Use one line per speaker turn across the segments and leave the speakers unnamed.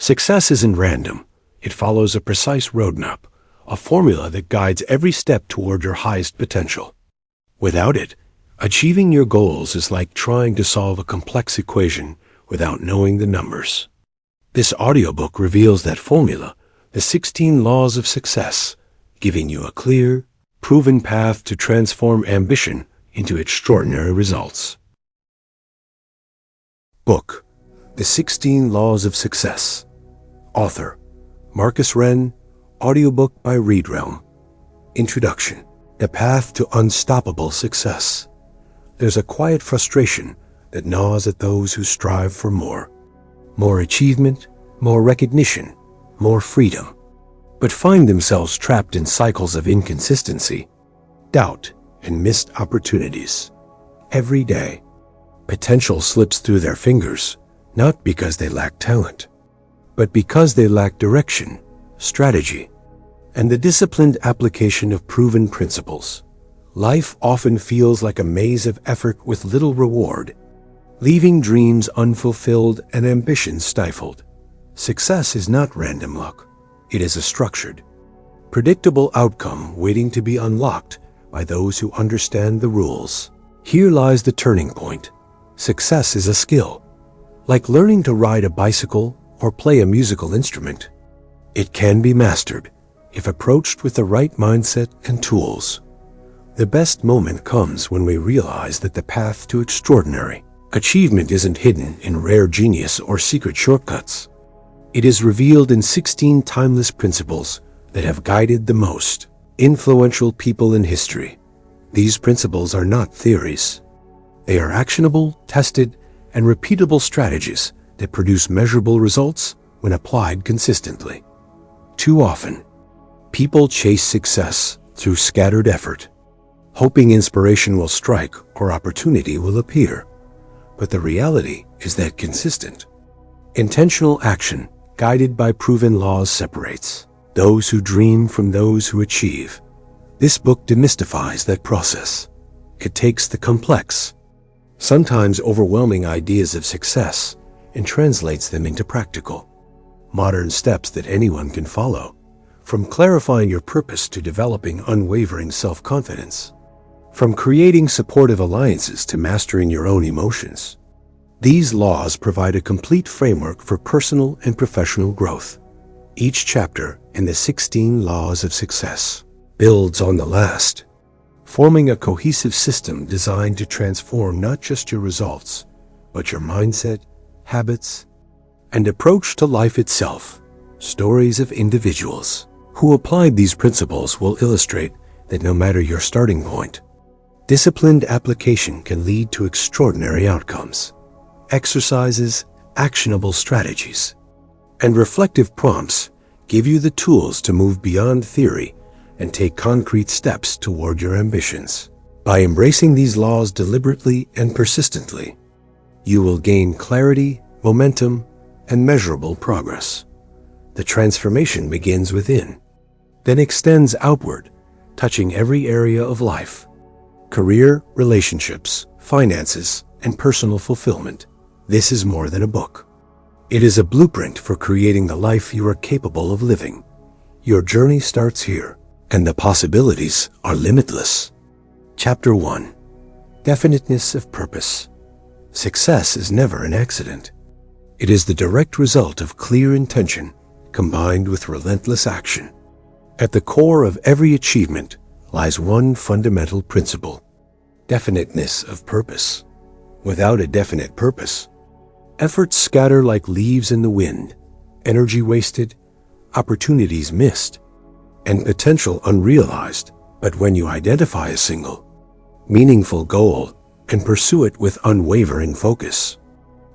Success isn't random. It follows a precise roadmap, a formula that guides every step toward your highest potential. Without it, achieving your goals is like trying to solve a complex equation without knowing the numbers. This audiobook reveals that formula, the 16 laws of success, giving you a clear, proven path to transform ambition into extraordinary results. Book: The 16 Laws of Success. Author: Marcus Wren. Audiobook by ReadRealm. Introduction: The path to unstoppable success. There's a quiet frustration that gnaws at those who strive for more. More achievement, more recognition, more freedom, but find themselves trapped in cycles of inconsistency, doubt, and missed opportunities. Every day, potential slips through their fingers, not because they lack talent, but because they lack direction, strategy, and the disciplined application of proven principles. Life often feels like a maze of effort with little reward, leaving dreams unfulfilled and ambitions stifled. Success is not random luck. It is a structured, predictable outcome waiting to be unlocked by those who understand the rules. Here lies the turning point. Success is a skill, like learning to ride a bicycle or play a musical instrument. It can be mastered if approached with the right mindset and tools. The best moment comes when we realize that the path to extraordinary achievement isn't hidden in rare genius or secret shortcuts. It is revealed in 16 timeless principles that have guided the most influential people in history. These principles are not theories. They are actionable, tested, and repeatable strategies that produce measurable results when applied consistently. Too often, people chase success through scattered effort, hoping inspiration will strike or opportunity will appear. But the reality is that consistent, intentional action guided by proven laws separates those who dream from those who achieve. This book demystifies that process. It takes the complex, sometimes overwhelming ideas of success and translates them into practical, modern steps that anyone can follow, from clarifying your purpose to developing unwavering self-confidence, from creating supportive alliances to mastering your own emotions. These laws provide a complete framework for personal and professional growth. Each chapter in the 16 Laws of Success builds on the last, forming a cohesive system designed to transform not just your results, but your mindset, habits, and approach to life itself. Stories of individuals who applied these principles will illustrate that no matter your starting point, disciplined application can lead to extraordinary outcomes. Exercises, actionable strategies, and reflective prompts give you the tools to move beyond theory and take concrete steps toward your ambitions. By embracing these laws deliberately and persistently, you will gain clarity, momentum, and measurable progress. The transformation begins within, then extends outward, touching every area of life: career, relationships, finances, and personal fulfillment. This is more than a book. It is a blueprint for creating the life you are capable of living. Your journey starts here, and the possibilities are limitless. Chapter 1: Definiteness of Purpose. Success is never an accident. It is the direct result of clear intention combined with relentless action. At the core of every achievement lies one fundamental principle: definiteness of purpose. Without a definite purpose, efforts scatter like leaves in the wind, energy wasted, opportunities missed, and potential unrealized. But when you identify a single, meaningful goal and pursue it with unwavering focus,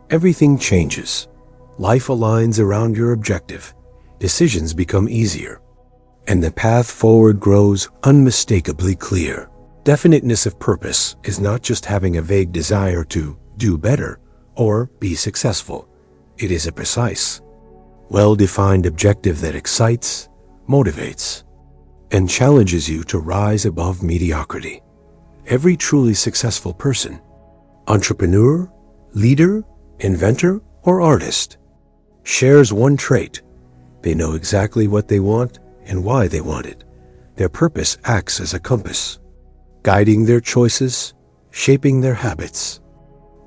everything changes. Life aligns around your objective, decisions become easier, and the path forward grows unmistakably clear. Definiteness of purpose is not just having a vague desire to do better or be successful. It is a precise, well-defined objective that excites, motivates, and challenges you to rise above mediocrity. Every truly successful person, entrepreneur, leader, inventor, or artist, shares one trait. They know exactly what they want and why they want it. Their purpose acts as a compass, guiding their choices, shaping their habits,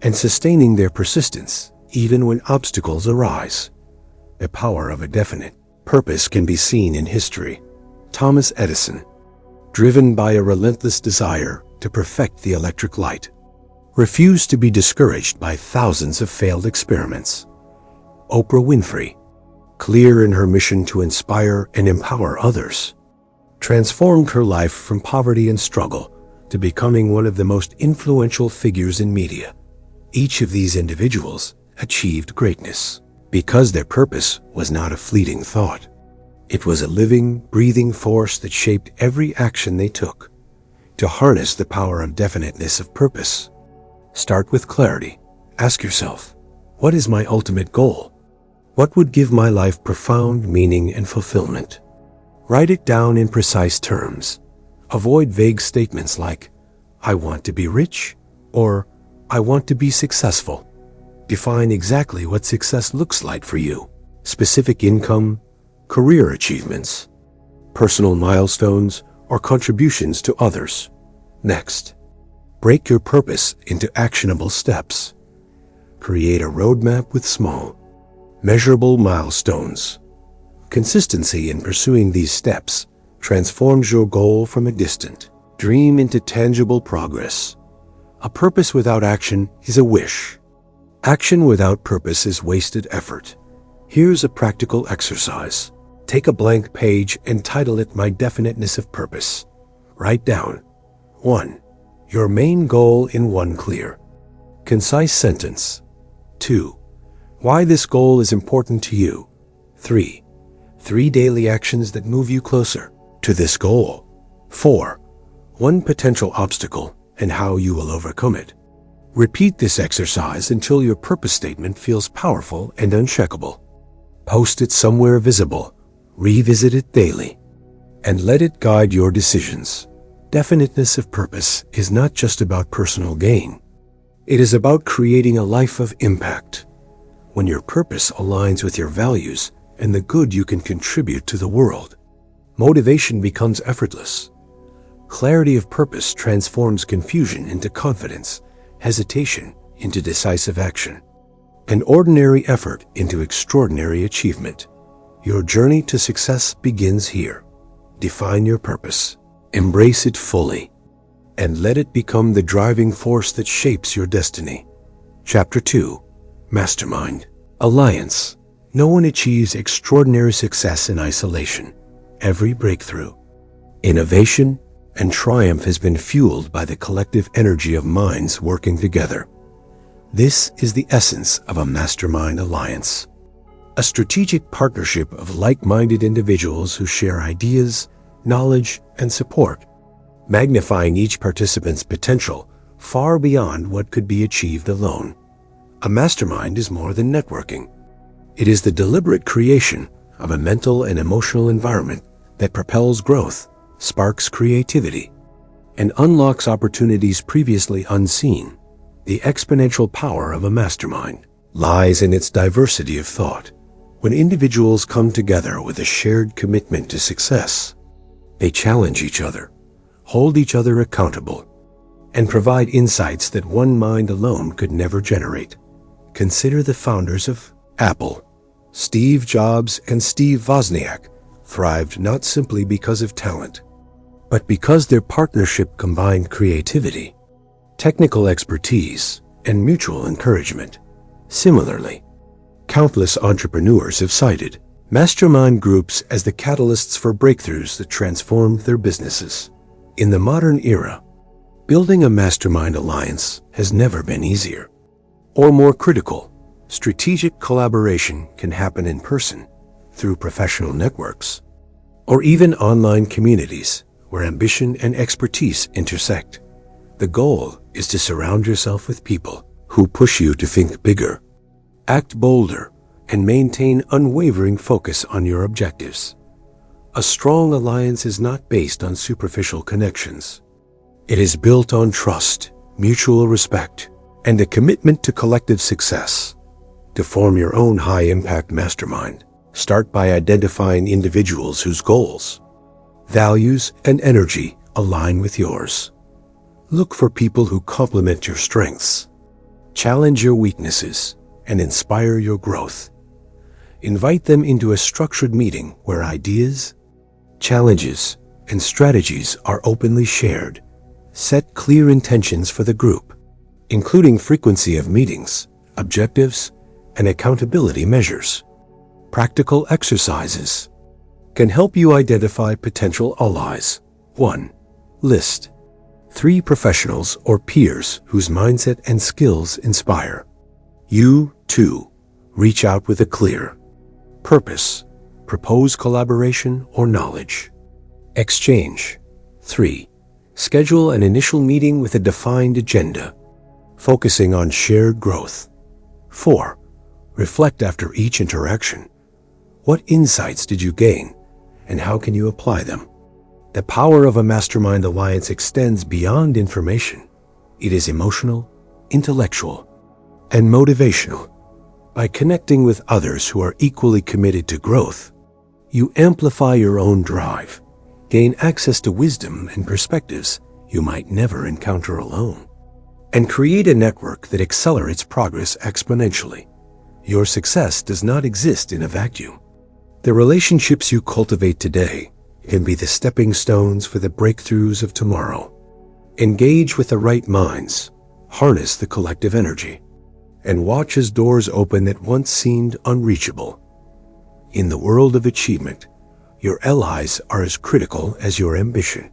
and sustaining their persistence even when obstacles arise. The power of a definite purpose can be seen in history. Thomas Edison, driven by a relentless desire to perfect the electric light, refused to be discouraged by thousands of failed experiments. Oprah Winfrey, clear in her mission to inspire and empower others, transformed her life from poverty and struggle to becoming one of the most influential figures in media. Each of these individuals achieved greatness because their purpose was not a fleeting thought. It was a living, breathing force that shaped every action they took. To harness the power of definiteness of purpose, start with clarity. Ask yourself, what is my ultimate goal? What would give my life profound meaning and fulfillment? Write it down in precise terms. Avoid vague statements like, I want to be rich, or I want to be successful. Define exactly what success looks like for you. Specific income, career achievements, personal milestones, or contributions to others. Next, break your purpose into actionable steps. Create a roadmap with small, measurable milestones. Consistency in pursuing these steps transforms your goal from a distant dream into tangible progress. A purpose without action is a wish. Action without purpose is wasted effort. Here's a practical exercise. Take a blank page and title it My Definiteness of Purpose. Write down 1. Your main goal in one clear, concise sentence. 2. Why this goal is important to you. 3. 3 daily actions that move you closer to this goal. 4. 1 potential obstacle and how you will overcome it. Repeat this exercise until your purpose statement feels powerful and unshakable. Post it somewhere visible, revisit it daily, and let it guide your decisions. Definiteness of purpose is not just about personal gain. It is about creating a life of impact. When your purpose aligns with your values and the good you can contribute to the world, motivation becomes effortless. Clarity of purpose transforms confusion into confidence, hesitation into decisive action, and ordinary effort into extraordinary achievement. Your journey to success begins here. Define your purpose, embrace it fully, and let it become the driving force that shapes your destiny. Chapter 2. Mastermind. Alliance. No one achieves extraordinary success in isolation. Every breakthrough, innovation, and triumph has been fueled by the collective energy of minds working together. This is the essence of a mastermind alliance. A strategic partnership of like-minded individuals who share ideas, knowledge, and support, magnifying each participant's potential far beyond what could be achieved alone. A mastermind is more than networking. It is the deliberate creation of a mental and emotional environment that propels growth, sparks creativity, and unlocks opportunities previously unseen. The exponential power of a mastermind lies in its diversity of thought. When individuals come together with a shared commitment to success, they challenge each other, hold each other accountable, and provide insights that one mind alone could never generate. Consider the founders of Apple. Steve Jobs and Steve Wozniak thrived not simply because of talent, but because their partnership combined creativity, technical expertise, and mutual encouragement. Similarly, countless entrepreneurs have cited mastermind groups as the catalysts for breakthroughs that transformed their businesses. In the modern era, building a mastermind alliance has never been easier or more critical. Strategic collaboration can happen in person, through professional networks, or even online communities where ambition and expertise intersect. The goal is to surround yourself with people who push you to think bigger, act bolder, and maintain unwavering focus on your objectives. A strong alliance is not based on superficial connections. It is built on trust, mutual respect, and a commitment to collective success. To form your own high-impact mastermind, start by identifying individuals whose goals, values, and energy align with yours. Look for people who complement your strengths, challenge your weaknesses, and inspire your growth. Invite them into a structured meeting where ideas, challenges, and strategies are openly shared. Set clear intentions for the group, including frequency of meetings, objectives, and accountability measures. Practical exercises can help you identify potential allies. 1. List 3 professionals or peers whose mindset and skills inspire you. 2. Reach out with a clear purpose. Propose collaboration or knowledge exchange. 3. Schedule an initial meeting with a defined agenda, focusing on shared growth. 4. Reflect after each interaction. What insights did you gain, and how can you apply them? The power of a mastermind alliance extends beyond information. It is emotional, intellectual, and motivational. By connecting with others who are equally committed to growth, you amplify your own drive, gain access to wisdom and perspectives you might never encounter alone, and create a network that accelerates progress exponentially. Your success does not exist in a vacuum. The relationships you cultivate today can be the stepping stones for the breakthroughs of tomorrow. Engage with the right minds, harness the collective energy, and watch as doors open that once seemed unreachable. In the world of achievement, your allies are as critical as your ambition.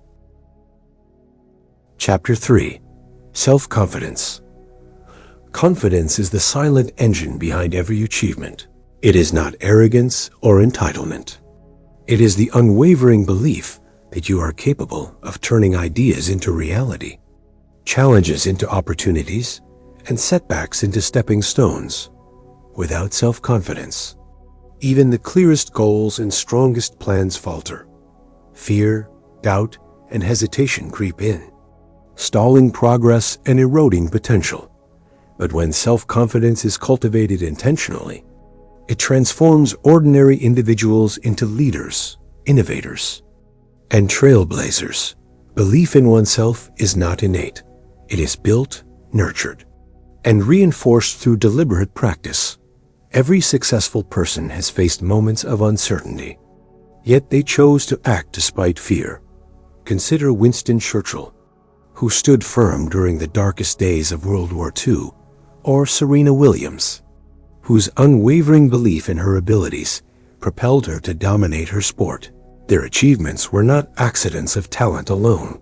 Chapter 3. Self-confidence. Confidence is the silent engine behind every achievement. It is not arrogance or entitlement. It is the unwavering belief that you are capable of turning ideas into reality, challenges into opportunities, and setbacks into stepping stones. Without self-confidence, even the clearest goals and strongest plans falter. Fear, doubt, and hesitation creep in, stalling progress and eroding potential. But when self-confidence is cultivated intentionally, it transforms ordinary individuals into leaders, innovators, and trailblazers. Belief in oneself is not innate. It is built, nurtured, and reinforced through deliberate practice. Every successful person has faced moments of uncertainty, yet they chose to act despite fear. Consider Winston Churchill, who stood firm during the darkest days of World War II, or Serena Williams, whose unwavering belief in her abilities propelled her to dominate her sport. Their achievements were not accidents of talent alone.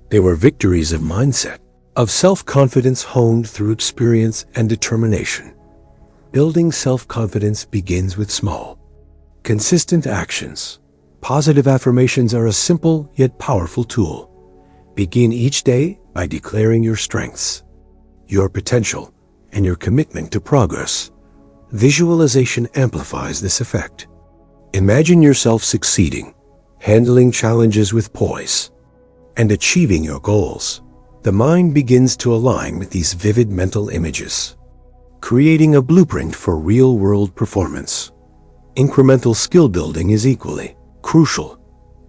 They were victories of mindset, of self-confidence honed through experience and determination. Building self-confidence begins with small, consistent actions. Positive affirmations are a simple yet powerful tool. Begin each day by declaring your strengths, your potential, and your commitment to progress. Visualization amplifies this effect. Imagine yourself succeeding, handling challenges with poise, and achieving your goals. The mind begins to align with these vivid mental images, creating a blueprint for real-world performance. Incremental skill building is equally crucial.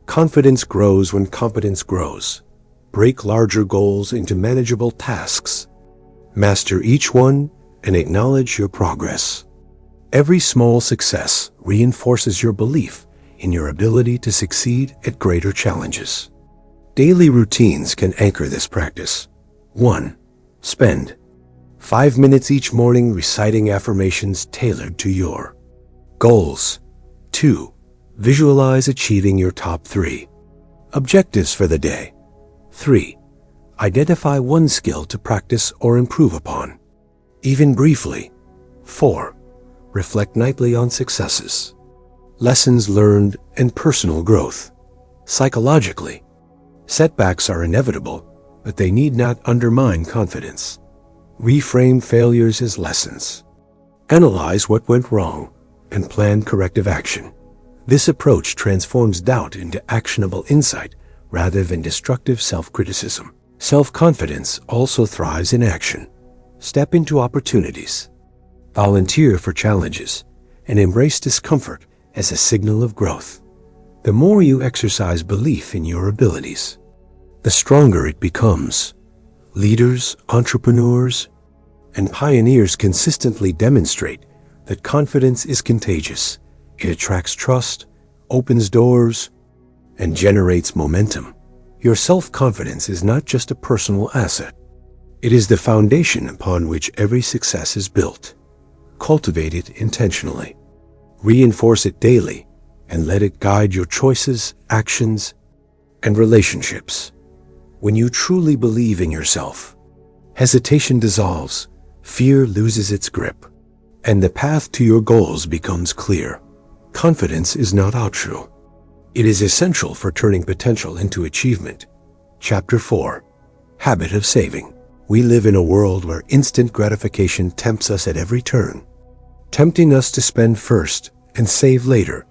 Confidence grows when competence grows. Break larger goals into manageable tasks. Master each one and acknowledge your progress. Every small success reinforces your belief in your ability to succeed at greater challenges. Daily routines can anchor this practice. 1. Spend 5 minutes each morning reciting affirmations tailored to your goals. 2. Visualize achieving your top 3 objectives for the day. 3. Identify one skill to practice or improve upon, even briefly. 4. Reflect nightly on successes, lessons learned, and personal growth. Psychologically, setbacks are inevitable, but they need not undermine confidence. Reframe failures as lessons. Analyze what went wrong and plan corrective action. This approach transforms doubt into actionable insight rather than destructive self-criticism. Self-confidence also thrives in action. Step into opportunities. Volunteer for challenges and embrace discomfort as a signal of growth. The more you exercise belief in your abilities, the stronger it becomes. Leaders, entrepreneurs, and pioneers consistently demonstrate that confidence is contagious. It attracts trust, opens doors, and generates momentum. Your self-confidence is not just a personal asset. It is the foundation upon which every success is built. Cultivate it intentionally. Reinforce it daily, and let it guide your choices, actions, and relationships. When you truly believe in yourself, hesitation dissolves, fear loses its grip, and the path to your goals becomes clear. Confidence is not optional. It is essential for turning potential into achievement. Chapter 4. Habit of Saving. We live in a world where instant gratification tempts us at every turn, tempting us to spend first and save later,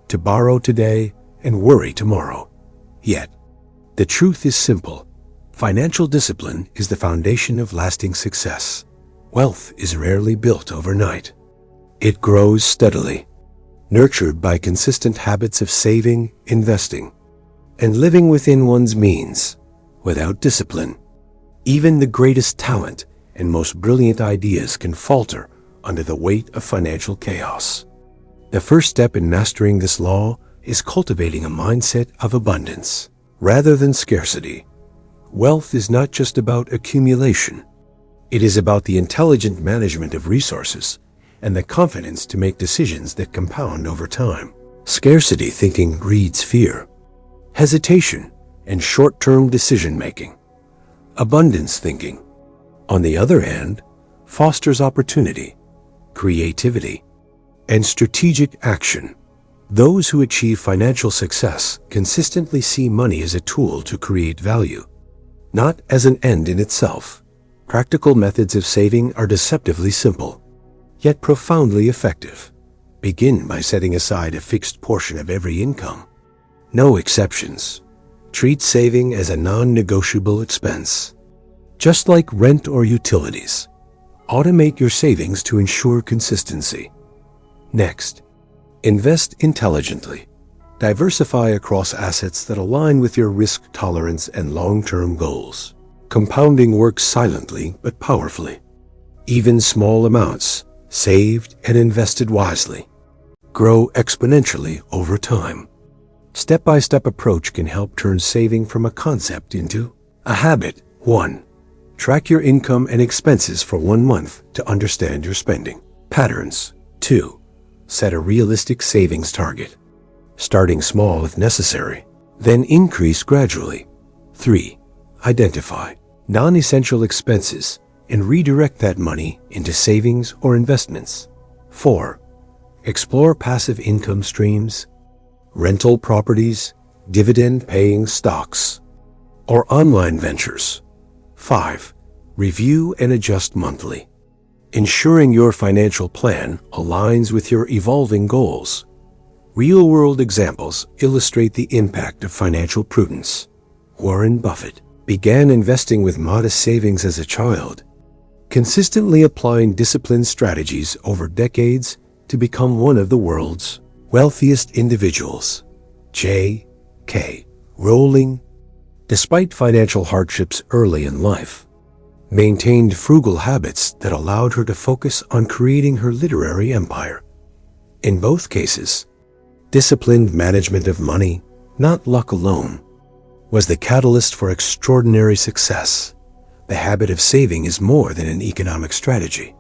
to borrow today and worry tomorrow. Yet, the truth is simple. Financial discipline is the foundation of lasting success. Wealth is rarely built overnight. It grows steadily, nurtured by consistent habits of saving, investing, and living within one's means. Without discipline, even the greatest talent and most brilliant ideas can falter under the weight of financial chaos. The first step in mastering this law is cultivating a mindset of abundance rather than scarcity. Wealth is not just about accumulation. It is about the intelligent management of resources and the confidence to make decisions that compound over time. Scarcity thinking breeds fear, hesitation, and short-term decision-making. Abundance thinking, on the other hand, fosters opportunity, creativity, and strategic action. Those who achieve financial success consistently see money as a tool to create value, not as an end in itself. Practical methods of saving are deceptively simple, yet profoundly effective. Begin by setting aside a fixed portion of every income. No exceptions. Treat saving as a non-negotiable expense. Just like rent or utilities, automate your savings to ensure consistency. Next, invest intelligently. Diversify across assets that align with your risk tolerance and long-term goals. Compounding works silently but powerfully. Even small amounts, saved and invested wisely, grow exponentially over time. Step-by-step approach can help turn saving from a concept into a habit. 1. Track your income and expenses for 1 month to understand your spending patterns. 2. Set a realistic savings target, starting small if necessary, then increase gradually. 3. Identify non-essential expenses and redirect that money into savings or investments. 4. Explore passive income streams, rental properties, dividend-paying stocks, or online ventures. 5. Review and adjust monthly, ensuring your financial plan aligns with your evolving goals. Real-world examples illustrate the impact of financial prudence. Warren Buffett began investing with modest savings as a child, consistently applying disciplined strategies over decades to become one of the world's wealthiest individuals. J.K. Rowling, despite financial hardships early in life, maintained frugal habits that allowed her to focus on creating her literary empire. In both cases, disciplined management of money, not luck alone, was the catalyst for extraordinary success. The habit of saving is more than an economic strategy.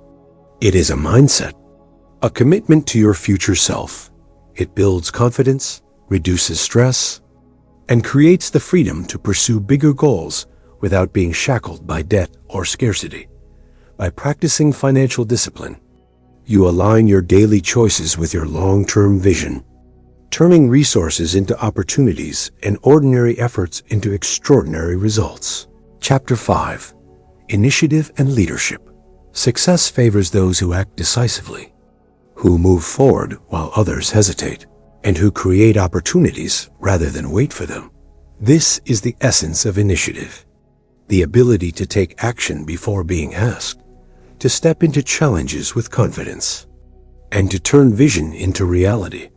It is a mindset, a commitment to your future self. It builds confidence, reduces stress, and creates the freedom to pursue bigger goals without being shackled by debt or scarcity. By practicing financial discipline, you align your daily choices with your long-term vision, turning resources into opportunities and ordinary efforts into extraordinary results. Chapter 5. Initiative and Leadership. Success favors those who act decisively, who move forward while others hesitate, and who create opportunities rather than wait for them. This is the essence of initiative, the ability to take action before being asked, to step into challenges with confidence, and to turn vision into reality.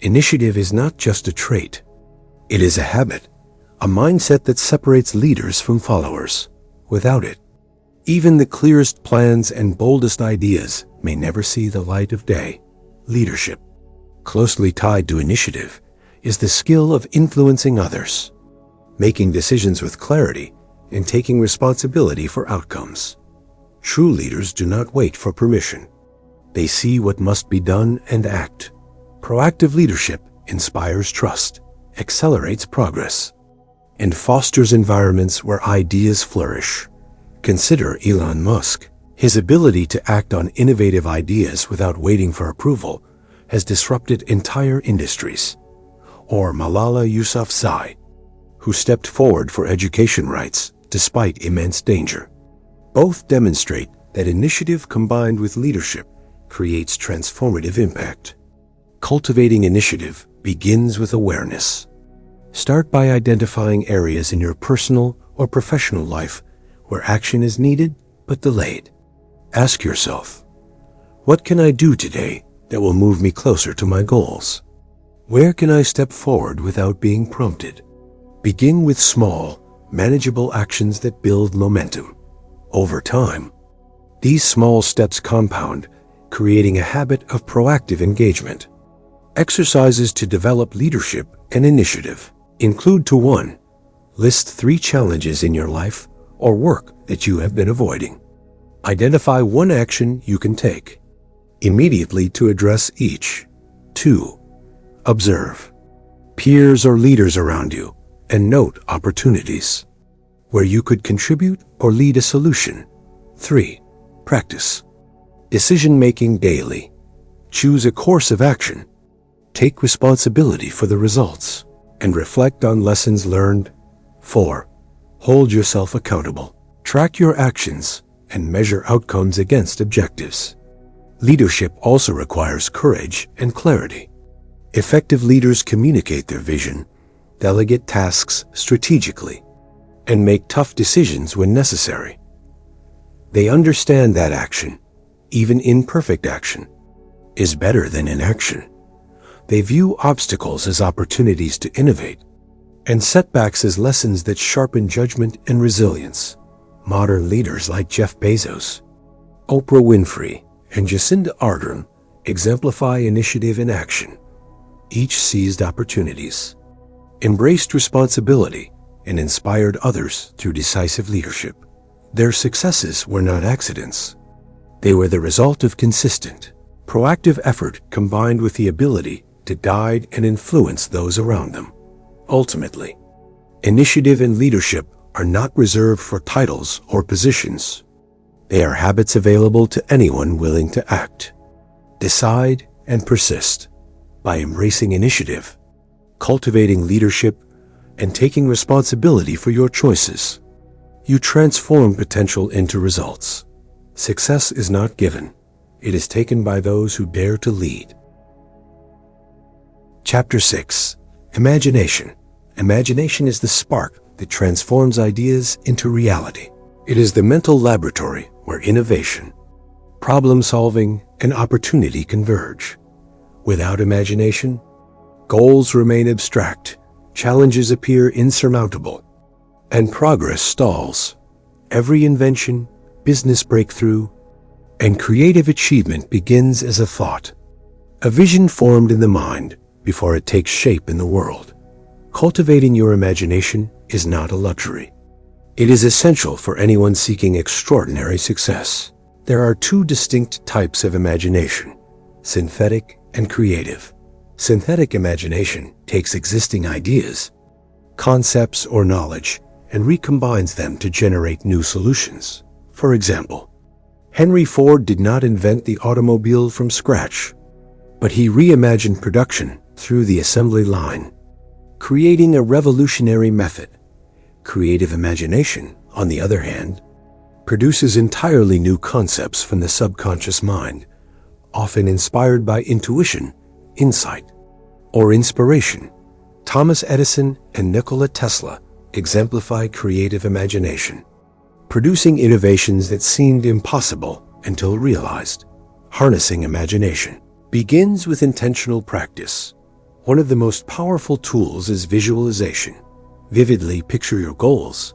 Initiative is not just a trait. It is a habit, a mindset that separates leaders from followers. Without it, even the clearest plans and boldest ideas may never see the light of day. Leadership, closely tied to initiative, is the skill of influencing others, making decisions with clarity, and taking responsibility for outcomes. True leaders do not wait for permission. They see what must be done and act. Proactive leadership inspires trust, accelerates progress, and fosters environments where ideas flourish. Consider Elon Musk. His ability to act on innovative ideas without waiting for approval has disrupted entire industries. Or Malala Yousafzai, who stepped forward for education rights despite immense danger. Both demonstrate that initiative combined with leadership creates transformative impact. Cultivating initiative begins with awareness. Start by identifying areas in your personal or professional life where action is needed but delayed. Ask yourself, what can I do today that will move me closer to my goals? Where can I step forward without being prompted? Begin with small, manageable actions that build momentum. Over time, these small steps compound, creating a habit of proactive engagement. Exercises to develop leadership and initiative include: to 1. List 3 challenges in your life or work that you have been avoiding. Identify one action you can take immediately to address each. 2. Observe peers or leaders around you and note opportunities where you could contribute or lead a solution. 3. Practice decision-making daily. Choose a course of action. Take responsibility for the results and reflect on lessons learned. 4. Hold yourself accountable. Track your actions and measure outcomes against objectives. Leadership also requires courage and clarity. Effective leaders communicate their vision, delegate tasks strategically, and make tough decisions when necessary. They understand that action, even imperfect action, is better than inaction. They view obstacles as opportunities to innovate, and setbacks as lessons that sharpen judgment and resilience. Modern leaders like Jeff Bezos, Oprah Winfrey, and Jacinda Ardern exemplify initiative in action. Each seized opportunities, embraced responsibility, and inspired others through decisive leadership. Their successes were not accidents. They were the result of consistent, proactive effort combined with the ability to guide and influence those around them. Ultimately, initiative and leadership are not reserved for titles or positions. They are habits available to anyone willing to act, decide, and persist. By embracing initiative, cultivating leadership, and taking responsibility for your choices, you transform potential into results. Success is not given. It is taken by those who dare to lead. Chapter 6. Imagination. Imagination is the spark that transforms ideas into reality. It is the mental laboratory where innovation, problem-solving, and opportunity converge. Without imagination, goals remain abstract, challenges appear insurmountable, and progress stalls. Every invention, business breakthrough, and creative achievement begins as a thought, a vision formed in the mind before it takes shape in the world. Cultivating your imagination is not a luxury. It is essential for anyone seeking extraordinary success. There are 2 distinct types of imagination: synthetic and creative. Synthetic imagination takes existing ideas, concepts, or knowledge and recombines them to generate new solutions. For example, Henry Ford did not invent the automobile from scratch, but he reimagined production through the assembly line, creating a revolutionary method. Creative imagination, on the other hand, produces entirely new concepts from the subconscious mind, often inspired by intuition, insight, or inspiration. Thomas Edison and Nikola Tesla exemplify creative imagination. producing innovations that seemed impossible until realized. Harnessing imagination begins with intentional practice. One of the most powerful tools is visualization. Vividly picture your goals,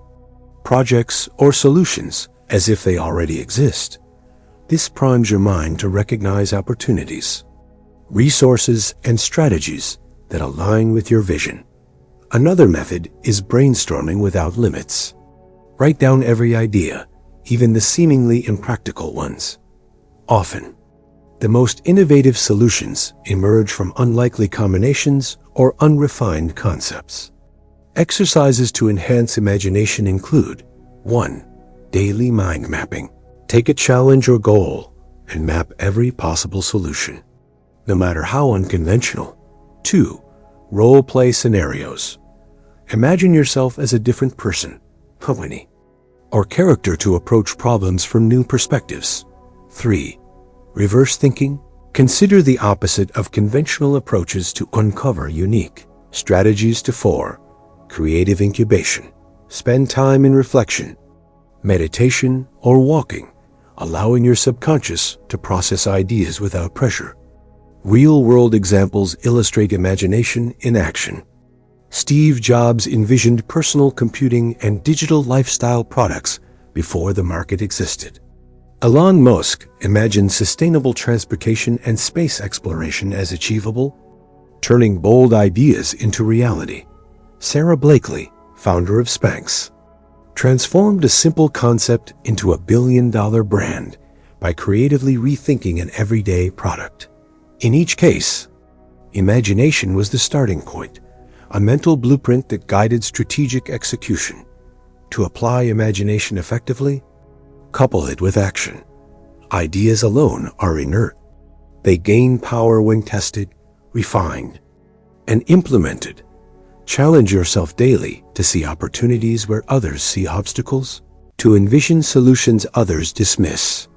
projects, or solutions as if they already exist. This primes your mind to recognize opportunities, resources, and strategies that align with your vision. Another method is brainstorming without limits. Write down every idea, even the seemingly impractical ones. Often, the most innovative solutions emerge from unlikely combinations or unrefined concepts. Exercises to enhance imagination include 1. Daily mind mapping. Take a challenge or goal and map every possible solution, no matter how unconventional. 2. Role-play scenarios. Imagine yourself as a different person, company, or character to approach problems from new perspectives. 3. Reverse thinking. Consider the opposite of conventional approaches to uncover unique strategies. 4. Creative incubation. Spend time in reflection, meditation, or walking, allowing your subconscious to process ideas without pressure. Real-world examples illustrate imagination in action. Steve Jobs envisioned personal computing and digital lifestyle products before the market existed. Elon Musk imagined sustainable transportation and space exploration as achievable, turning bold ideas into reality. Sarah Blakely, founder of Spanx, transformed a simple concept into a billion-dollar brand by creatively rethinking an everyday product. In each case, imagination was the starting point, a mental blueprint that guided strategic execution. To apply imagination effectively, couple it with action. Ideas alone are inert. They gain power when tested, refined, and implemented. Challenge yourself daily to see opportunities where others see obstacles, to envision solutions others dismiss,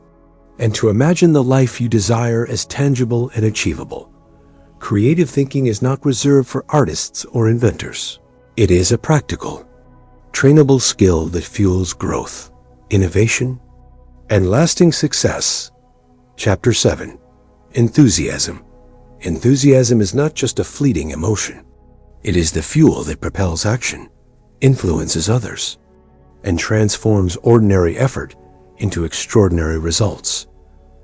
and to imagine the life you desire as tangible and achievable. Creative thinking is not reserved for artists or inventors. It is a practical, trainable skill that fuels growth, innovation, and lasting success. Chapter 7. Enthusiasm. Enthusiasm is not just a fleeting emotion. It is the fuel that propels action, influences others, and transforms ordinary effort into extraordinary results.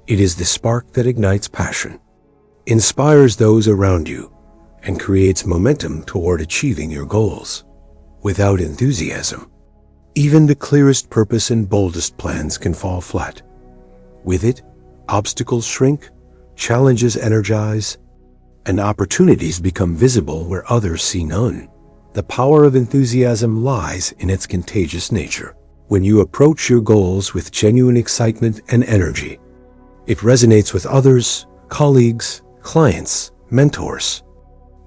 It is the spark that ignites passion, inspires those around you, and creates momentum toward achieving your goals. Without enthusiasm, even the clearest purpose and boldest plans can fall flat. With it, obstacles shrink, challenges energize, and opportunities become visible where others see none. The power of enthusiasm lies in its contagious nature. When you approach your goals with genuine excitement and energy, it resonates with others, colleagues, clients, mentors,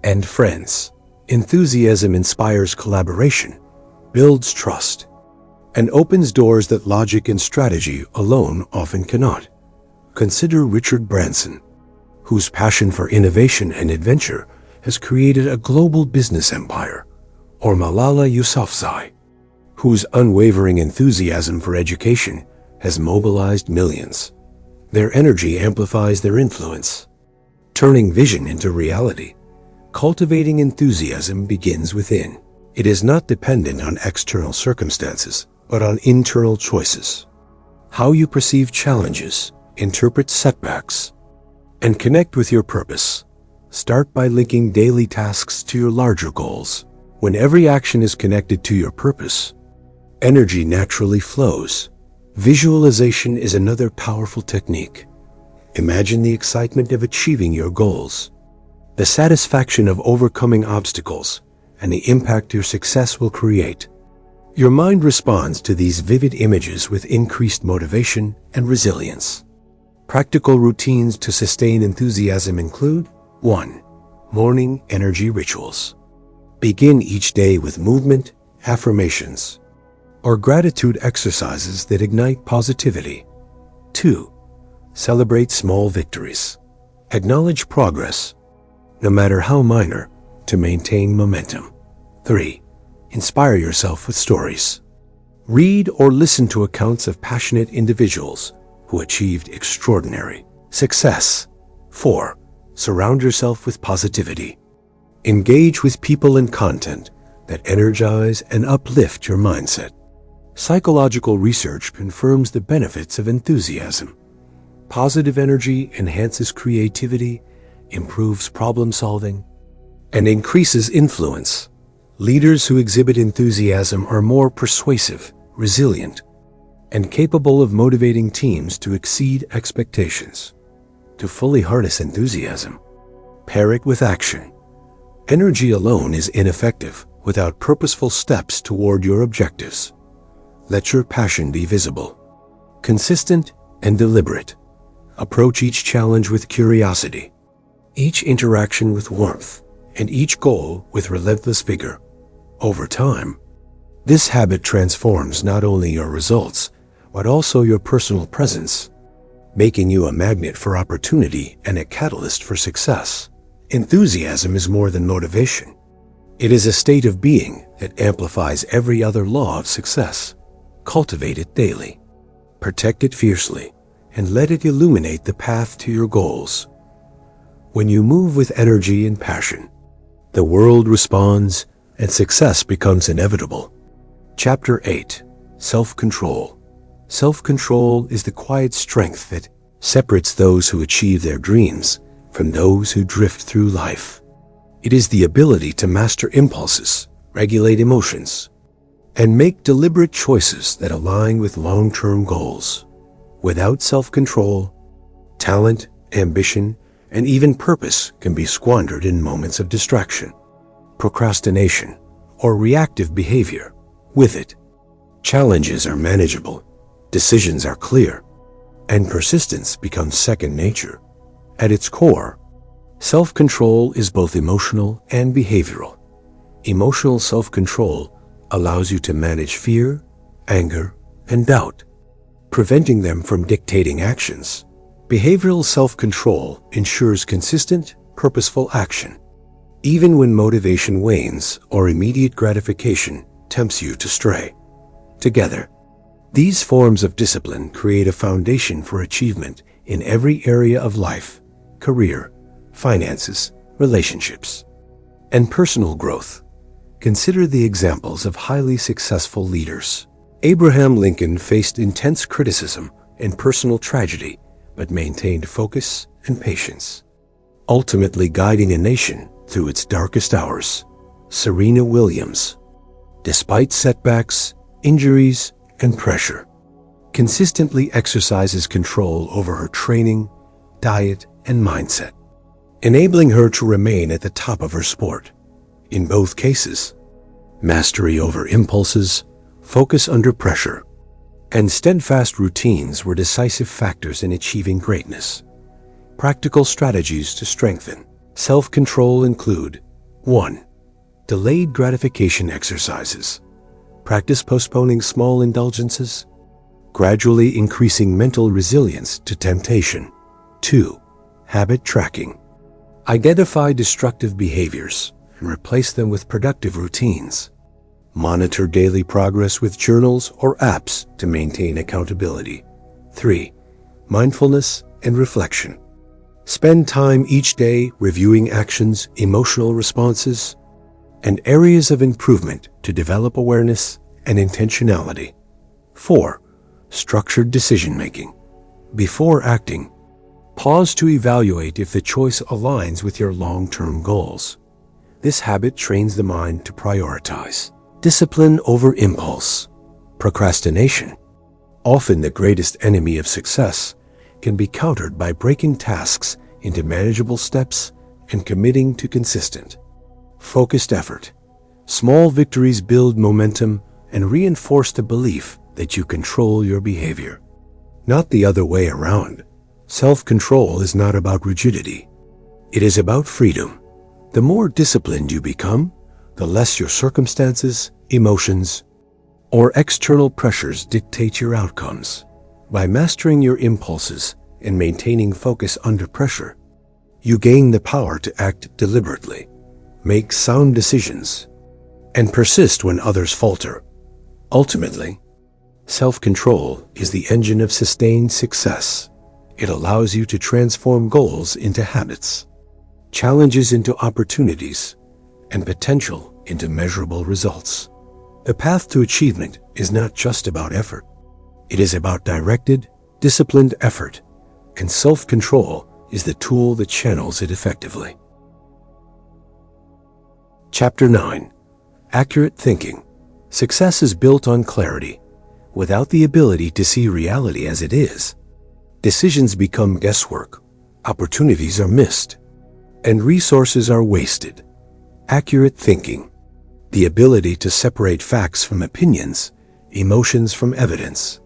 and friends. Enthusiasm inspires collaboration, builds trust, and opens doors that logic and strategy alone often cannot. Consider Richard Branson, whose passion for innovation and adventure has created a global business empire, or Malala Yousafzai, whose unwavering enthusiasm for education has mobilized millions. Their energy amplifies their influence, turning vision into reality. Cultivating enthusiasm begins within. It is not dependent on external circumstances, but on internal choices. How you perceive challenges, interpret setbacks, and connect with your purpose. Start by linking daily tasks to your larger goals. When every action is connected to your purpose, energy naturally flows. Visualization is another powerful technique. Imagine the excitement of achieving your goals, the satisfaction of overcoming obstacles, and the impact your success will create. Your mind responds to these vivid images with increased motivation and resilience. Practical routines to sustain enthusiasm include 1. Morning energy rituals. Begin each day with movement, affirmations, or gratitude exercises that ignite positivity. 2. Celebrate small victories. Acknowledge progress, no matter how minor, to maintain momentum. 3. Inspire yourself with stories. Read or listen to accounts of passionate individuals who achieved extraordinary success. 4. Surround yourself with positivity. Engage with people and content that energize and uplift your mindset. Psychological research confirms the benefits of enthusiasm. Positive energy enhances creativity, improves problem solving, and increases influence. Leaders who exhibit enthusiasm are more persuasive, resilient, and capable of motivating teams to exceed expectations. To fully harness enthusiasm, pair it with action. Energy alone is ineffective without purposeful steps toward your objectives. Let your passion be visible, consistent, and deliberate. Approach each challenge with curiosity, each interaction with warmth, and each goal with relentless vigor. Over time, this habit transforms not only your results, but also your personal presence, making you a magnet for opportunity and a catalyst for success. Enthusiasm is more than motivation. It is a state of being that amplifies every other law of success. Cultivate it daily. Protect it fiercely, and let it illuminate the path to your goals. When you move with energy and passion, the world responds and success becomes inevitable. Chapter 8. Self-control. Self-control is the quiet strength that separates those who achieve their dreams from those who drift through life. It is the ability to master impulses, regulate emotions, and make deliberate choices that align with long-term goals. Without self-control, talent, ambition, and even purpose can be squandered in moments of distraction, procrastination, or reactive behavior. With it, challenges are manageable, decisions are clear, and persistence becomes second nature. At its core, self-control is both emotional and behavioral. Emotional self-control allows you to manage fear, anger, and doubt, preventing them from dictating actions. Behavioral self-control ensures consistent, purposeful action, even when motivation wanes or immediate gratification tempts you to stray. Together, these forms of discipline create a foundation for achievement in every area of life: career, finances, relationships, and personal growth. Consider the examples of highly successful leaders. Abraham Lincoln faced intense criticism and personal tragedy, but maintained focus and patience, ultimately guiding a nation through its darkest hours. Serena Williams, despite setbacks, injuries, and pressure, consistently exercises control over her training, diet, and mindset, enabling her to remain at the top of her sport. In both cases, mastery over impulses, focus under pressure, and steadfast routines were decisive factors in achieving greatness. Practical strategies to strengthen self-control include: 1. Delayed gratification exercises. Practice postponing small indulgences, gradually increasing mental resilience to temptation. 2. Habit tracking. Identify destructive behaviors and replace them with productive routines. Monitor daily progress with journals or apps to maintain accountability. 3. Mindfulness and reflection. Spend time each day reviewing actions, emotional responses, and areas of improvement to develop awareness and intentionality. 4. Structured decision-making. Before acting, pause to evaluate if the choice aligns with your long-term goals. This habit trains the mind to prioritize discipline over impulse. Procrastination, often the greatest enemy of success, can be countered by breaking tasks into manageable steps and committing to consistent, focused effort. Small victories build momentum and reinforce the belief that you control your behavior, not the other way around. Self-control is not about rigidity. It is about freedom. The more disciplined you become, the less your circumstances, emotions, or external pressures dictate your outcomes. By mastering your impulses and maintaining focus under pressure, you gain the power to act deliberately, make sound decisions, and persist when others falter. Ultimately, Self-control is the engine of sustained success. It allows you to transform goals into habits, challenges into opportunities, and potential into measurable results. The path to achievement is not just about effort. It is about directed, disciplined effort, and self-control is the tool that channels it effectively. Chapter 9. Accurate Thinking. Success is built on clarity. Without the ability to see reality as it is, decisions become guesswork, opportunities are missed, and resources are wasted. Accurate thinking, the ability to separate facts from opinions, emotions from evidence,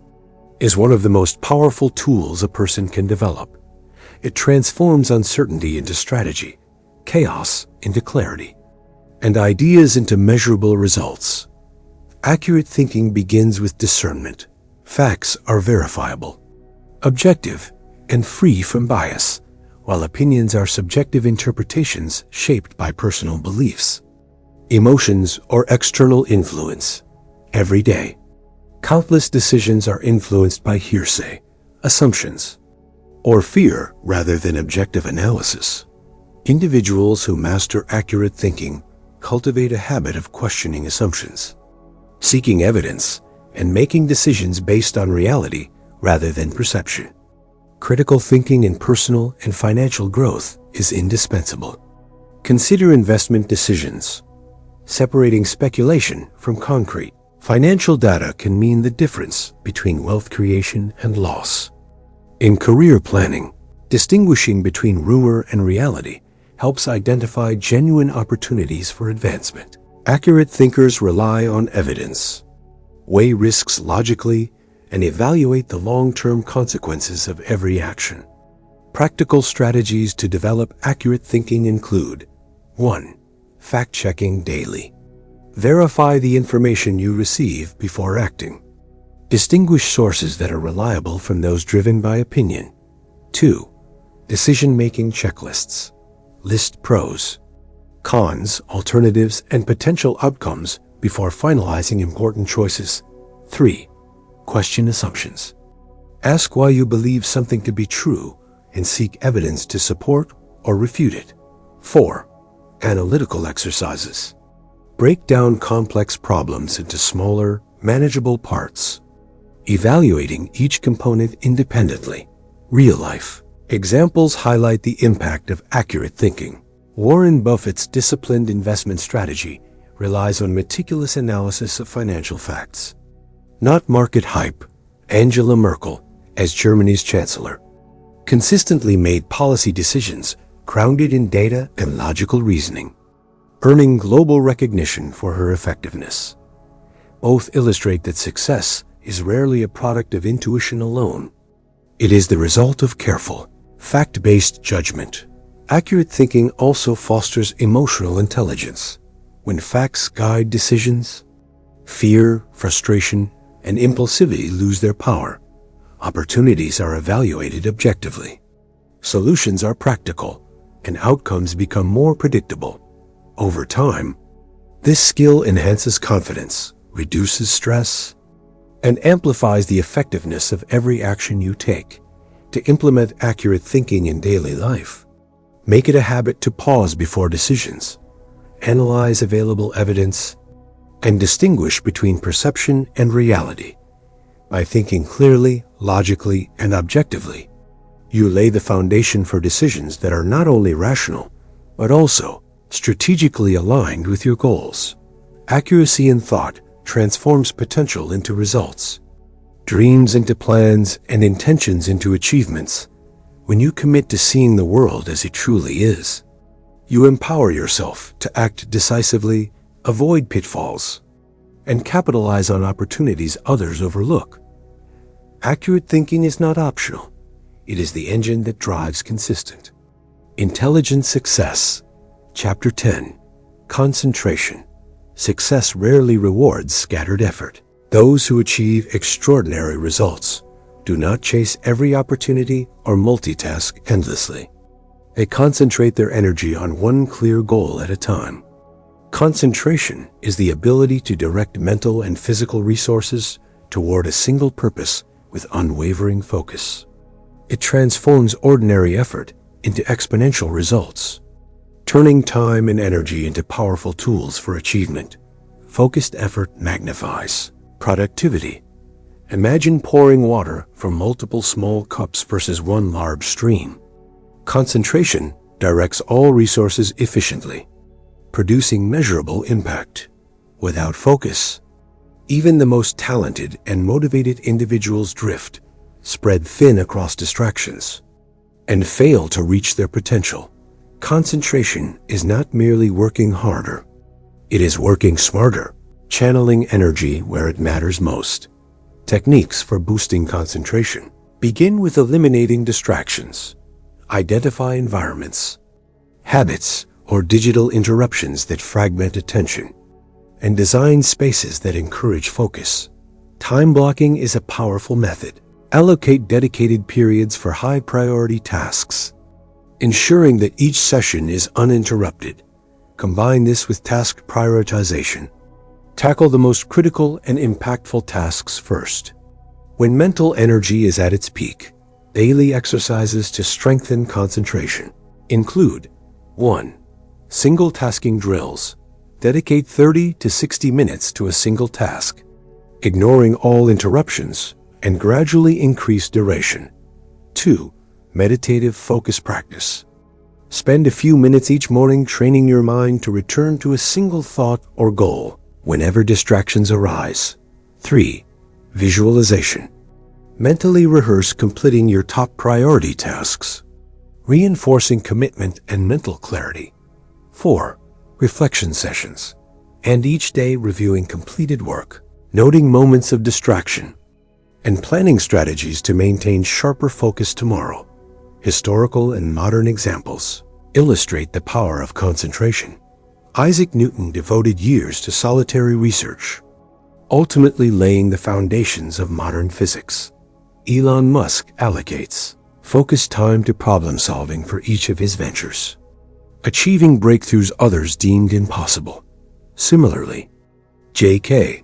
is one of the most powerful tools a person can develop. It transforms uncertainty into strategy, chaos into clarity, and ideas into measurable results. Accurate thinking begins with discernment. Facts are verifiable, objective, and free from bias, while opinions are subjective interpretations shaped by personal beliefs, emotions, or external influence. Every day, countless decisions are influenced by hearsay, assumptions, or fear rather than objective analysis. Individuals who master accurate thinking cultivate a habit of questioning assumptions, seeking evidence, and making decisions based on reality rather than perception. Critical thinking in personal and financial growth is indispensable. Consider investment decisions. Separating speculation from concrete, financial data can mean the difference between wealth creation and loss. In career planning, distinguishing between rumor and reality helps identify genuine opportunities for advancement. Accurate thinkers rely on evidence, weigh risks logically, and evaluate the long-term consequences of every action. Practical strategies to develop accurate thinking include: 1. Fact-checking daily. Verify the information you receive before acting. Distinguish sources that are reliable from those driven by opinion. 2. Decision-making checklists. List pros, cons, alternatives, and potential outcomes before finalizing important choices. 3. Question assumptions. Ask why you believe something to be true and seek evidence to support or refute it. 4. Analytical exercises. Break down complex problems into smaller, manageable parts, evaluating each component independently. Real life examples highlight the impact of accurate thinking. Warren Buffett's disciplined investment strategy relies on meticulous analysis of financial facts, not market hype. Angela Merkel, as Germany's chancellor, consistently made policy decisions grounded in data and logical reasoning, earning global recognition for her effectiveness. Both illustrate that success is rarely a product of intuition alone. It is the result of careful, fact-based judgment. Accurate thinking also fosters emotional intelligence. When facts guide decisions, fear, frustration, and impulsivity lose their power. Opportunities are evaluated objectively. Solutions are practical, and outcomes become more predictable. Over time, this skill enhances confidence, reduces stress, and amplifies the effectiveness of every action you take. To implement accurate thinking in daily life, make it a habit to pause before decisions, analyze available evidence, and distinguish between perception and reality. By thinking clearly, logically, and objectively, you lay the foundation for decisions that are not only rational, but also strategically aligned with your goals. Accuracy in thought transforms potential into results, dreams into plans, and intentions into achievements. When you commit to seeing the world as it truly is, you empower yourself to act decisively, avoid pitfalls, and capitalize on opportunities others overlook. Accurate thinking is not optional. It is the engine that drives consistent, intelligent success. Chapter 10. Concentration. Success rarely rewards scattered effort. Those who achieve extraordinary results do not chase every opportunity or multitask endlessly. They concentrate their energy on one clear goal at a time. Concentration is the ability to direct mental and physical resources toward a single purpose with unwavering focus. It transforms ordinary effort into exponential results, turning time and energy into powerful tools for achievement. Focused effort magnifies productivity. Imagine pouring water from multiple small cups versus one large stream. Concentration directs all resources efficiently, producing measurable impact. Without focus, even the most talented and motivated individuals drift, spread thin across distractions, and fail to reach their potential. Concentration is not merely working harder. It is working smarter, channeling energy where it matters most. Techniques for boosting concentration. Begin with eliminating distractions. Identify environments, habits, or digital interruptions that fragment attention, and design spaces that encourage focus. Time blocking is a powerful method. Allocate dedicated periods for high-priority tasks, ensuring that each session is uninterrupted. Combine this with task prioritization. Tackle the most critical and impactful tasks first. When mental energy is at its peak, daily exercises to strengthen concentration include 1. Single tasking drills. Dedicate 30 to 60 minutes to a single task, ignoring all interruptions, and gradually increase duration. 2. Meditative focus practice. Spend a few minutes each morning training your mind to return to a single thought or goal whenever distractions arise. 3. Visualization. Mentally rehearse completing your top priority tasks, reinforcing commitment and mental clarity. 4. Reflection sessions. End each day reviewing completed work, noting moments of distraction, and planning strategies to maintain sharper focus tomorrow. Historical and modern examples illustrate the power of concentration. Isaac Newton devoted years to solitary research, ultimately laying the foundations of modern physics. Elon Musk allocates focused time to problem solving for each of his ventures, achieving breakthroughs others deemed impossible. Similarly, J.K.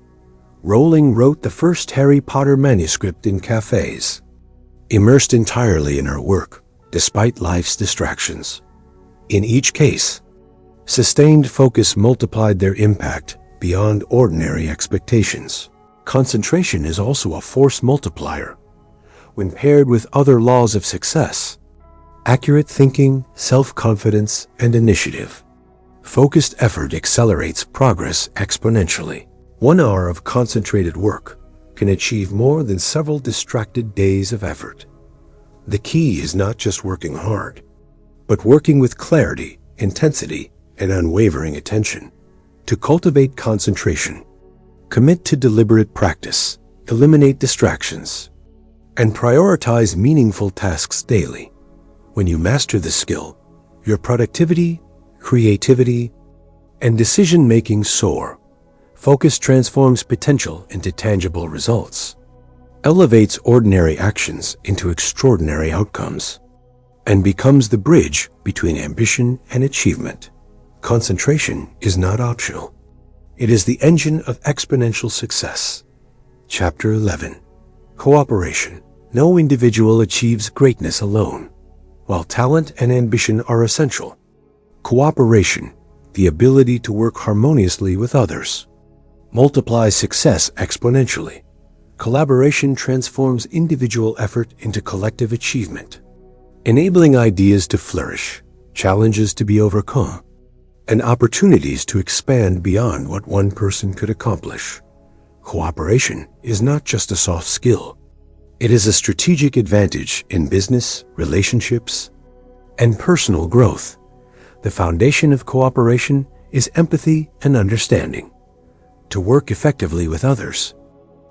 Rowling wrote the first Harry Potter manuscript in cafes, immersed entirely in her work, despite life's distractions. In each case, sustained focus multiplied their impact beyond ordinary expectations. Concentration is also a force multiplier when paired with other laws of success: accurate thinking, self-confidence, and initiative. Focused effort accelerates progress exponentially. 1 hour of concentrated work can achieve more than several distracted days of effort. The key is not just working hard, but working with clarity, intensity, and unwavering attention. To cultivate concentration, commit to deliberate practice, eliminate distractions, and prioritize meaningful tasks daily. When you master this skill, your productivity, creativity, and decision-making soar. Focus transforms potential into tangible results, elevates ordinary actions into extraordinary outcomes, and becomes the bridge between ambition and achievement. Concentration is not optional. It is the engine of exponential success. Chapter 11. Cooperation. No individual achieves greatness alone. While talent and ambition are essential, cooperation, the ability to work harmoniously with others, multiplies success exponentially. Collaboration transforms individual effort into collective achievement, enabling ideas to flourish, challenges to be overcome, and opportunities to expand beyond what one person could accomplish. Cooperation is not just a soft skill. It is a strategic advantage in business, relationships, and personal growth. The foundation of cooperation is empathy and understanding. To work effectively with others,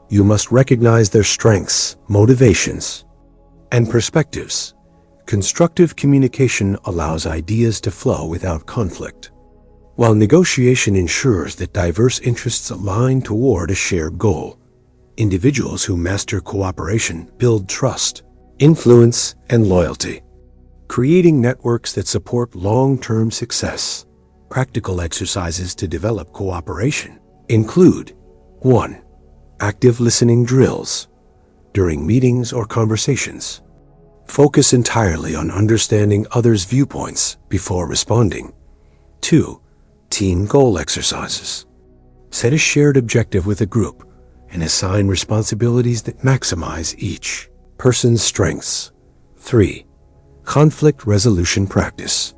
you must recognize their strengths, motivations, and perspectives. Constructive communication allows ideas to flow without conflict, while negotiation ensures that diverse interests align toward a shared goal. Individuals who master cooperation build trust, influence, and loyalty, creating networks that support long-term success. Practical exercises to develop cooperation include: 1. Active listening drills during meetings or conversations. Focus entirely on understanding others' viewpoints before responding. 2. Team goal exercises. Set a shared objective with a group and assign responsibilities that maximize each person's strengths. 3. Conflict resolution practice.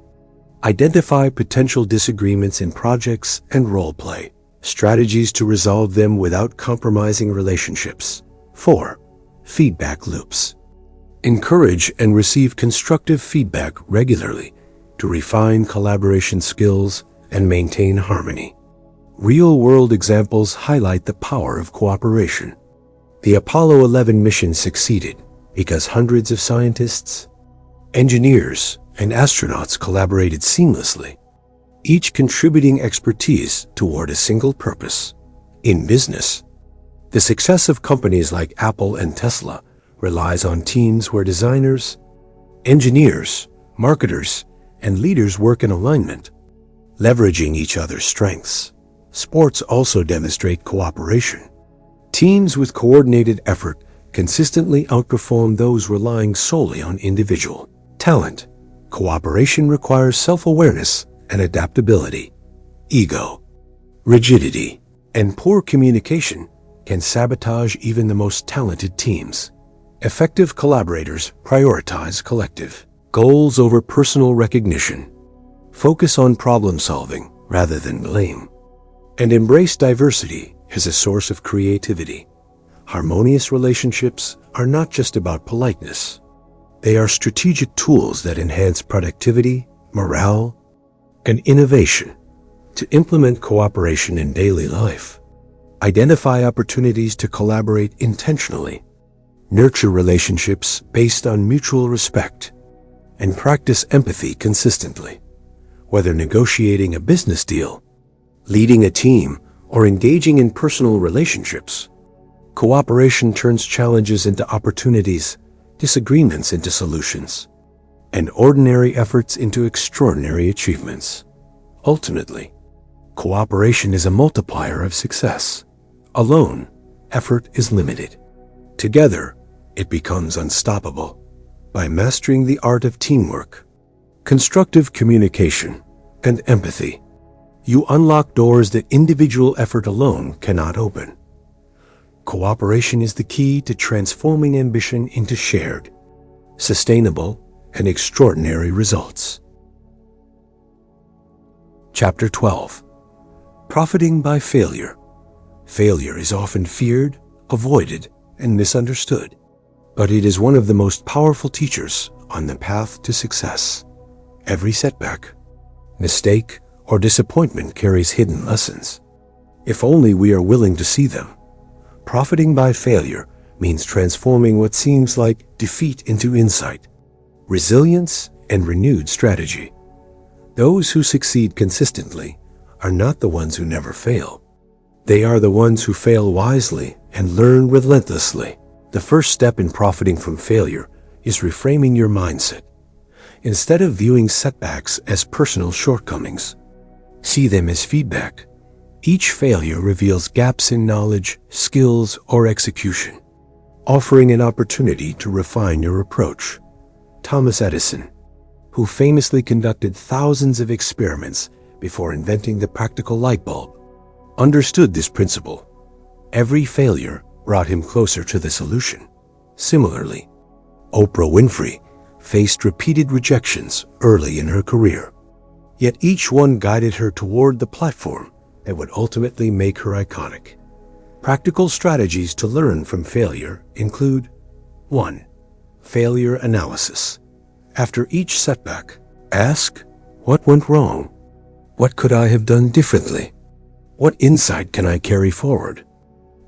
Identify potential disagreements in projects and role play. Strategies to resolve them without compromising relationships. 4. Feedback loops. Encourage and receive constructive feedback regularly to refine collaboration skills and maintain harmony. Real-world examples highlight the power of cooperation. The Apollo 11 mission succeeded because hundreds of scientists, engineers, and astronauts collaborated seamlessly, each contributing expertise toward a single purpose. In business, the success of companies like Apple and Tesla relies on teams where designers, engineers, marketers, and leaders work in alignment, leveraging each other's strengths. Sports also demonstrate cooperation. Teams with coordinated effort consistently outperform those relying solely on individual talent. Cooperation requires self-awareness and adaptability. Ego, rigidity, and poor communication can sabotage even the most talented teams. Effective collaborators prioritize collective goals over personal recognition, focus on problem solving rather than blame, and embrace diversity as a source of creativity. Harmonious relationships are not just about politeness. They are strategic tools that enhance productivity, morale, and innovation. To implement cooperation in daily life, identify opportunities to collaborate intentionally, nurture relationships based on mutual respect, and practice empathy consistently. Whether negotiating a business deal, leading a team, or engaging in personal relationships, cooperation turns challenges into opportunities, disagreements into solutions, and ordinary efforts into extraordinary achievements. Ultimately, cooperation is a multiplier of success. Alone, effort is limited. Together, it becomes unstoppable. By mastering the art of teamwork, constructive communication, and empathy, you unlock doors that individual effort alone cannot open. Cooperation is the key to transforming ambition into shared, sustainable, and extraordinary results. Chapter 12. Profiting by failure. Failure is often feared, avoided, and misunderstood, but it is one of the most powerful teachers on the path to success. Every setback, mistake, or disappointment carries hidden lessons, if only we are willing to see them. Profiting by failure means transforming what seems like defeat into insight, resilience, and renewed strategy. Those who succeed consistently are not the ones who never fail. They are the ones who fail wisely and learn relentlessly. The first step in profiting from failure is reframing your mindset. Instead of viewing setbacks as personal shortcomings, see them as feedback. Each failure reveals gaps in knowledge, skills, or execution, offering an opportunity to refine your approach. Thomas Edison, who famously conducted thousands of experiments before inventing the practical light bulb, understood this principle. Every failure brought him closer to the solution. Similarly, Oprah Winfrey faced repeated rejections early in her career, yet each one guided her toward the platform that would ultimately make her iconic. Practical strategies to learn from failure include: 1. Failure analysis. After each setback, ask, what went wrong? What could I have done differently? What insight can I carry forward?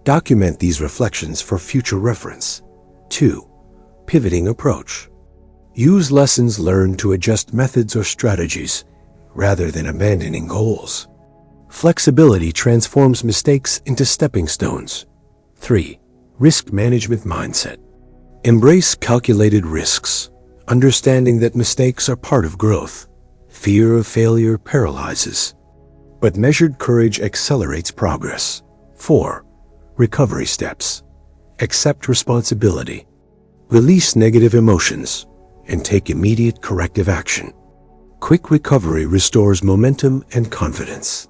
Document these reflections for future reference. 2. Pivoting approach. Use lessons learned to adjust methods or strategies rather than abandoning goals. Flexibility transforms mistakes into stepping stones. 3. Risk management mindset. Embrace calculated risks, understanding that mistakes are part of growth. Fear of failure paralyzes, but measured courage accelerates progress. 4. Recovery steps. Accept responsibility. Release negative emotions and take immediate corrective action. Quick recovery restores momentum and confidence.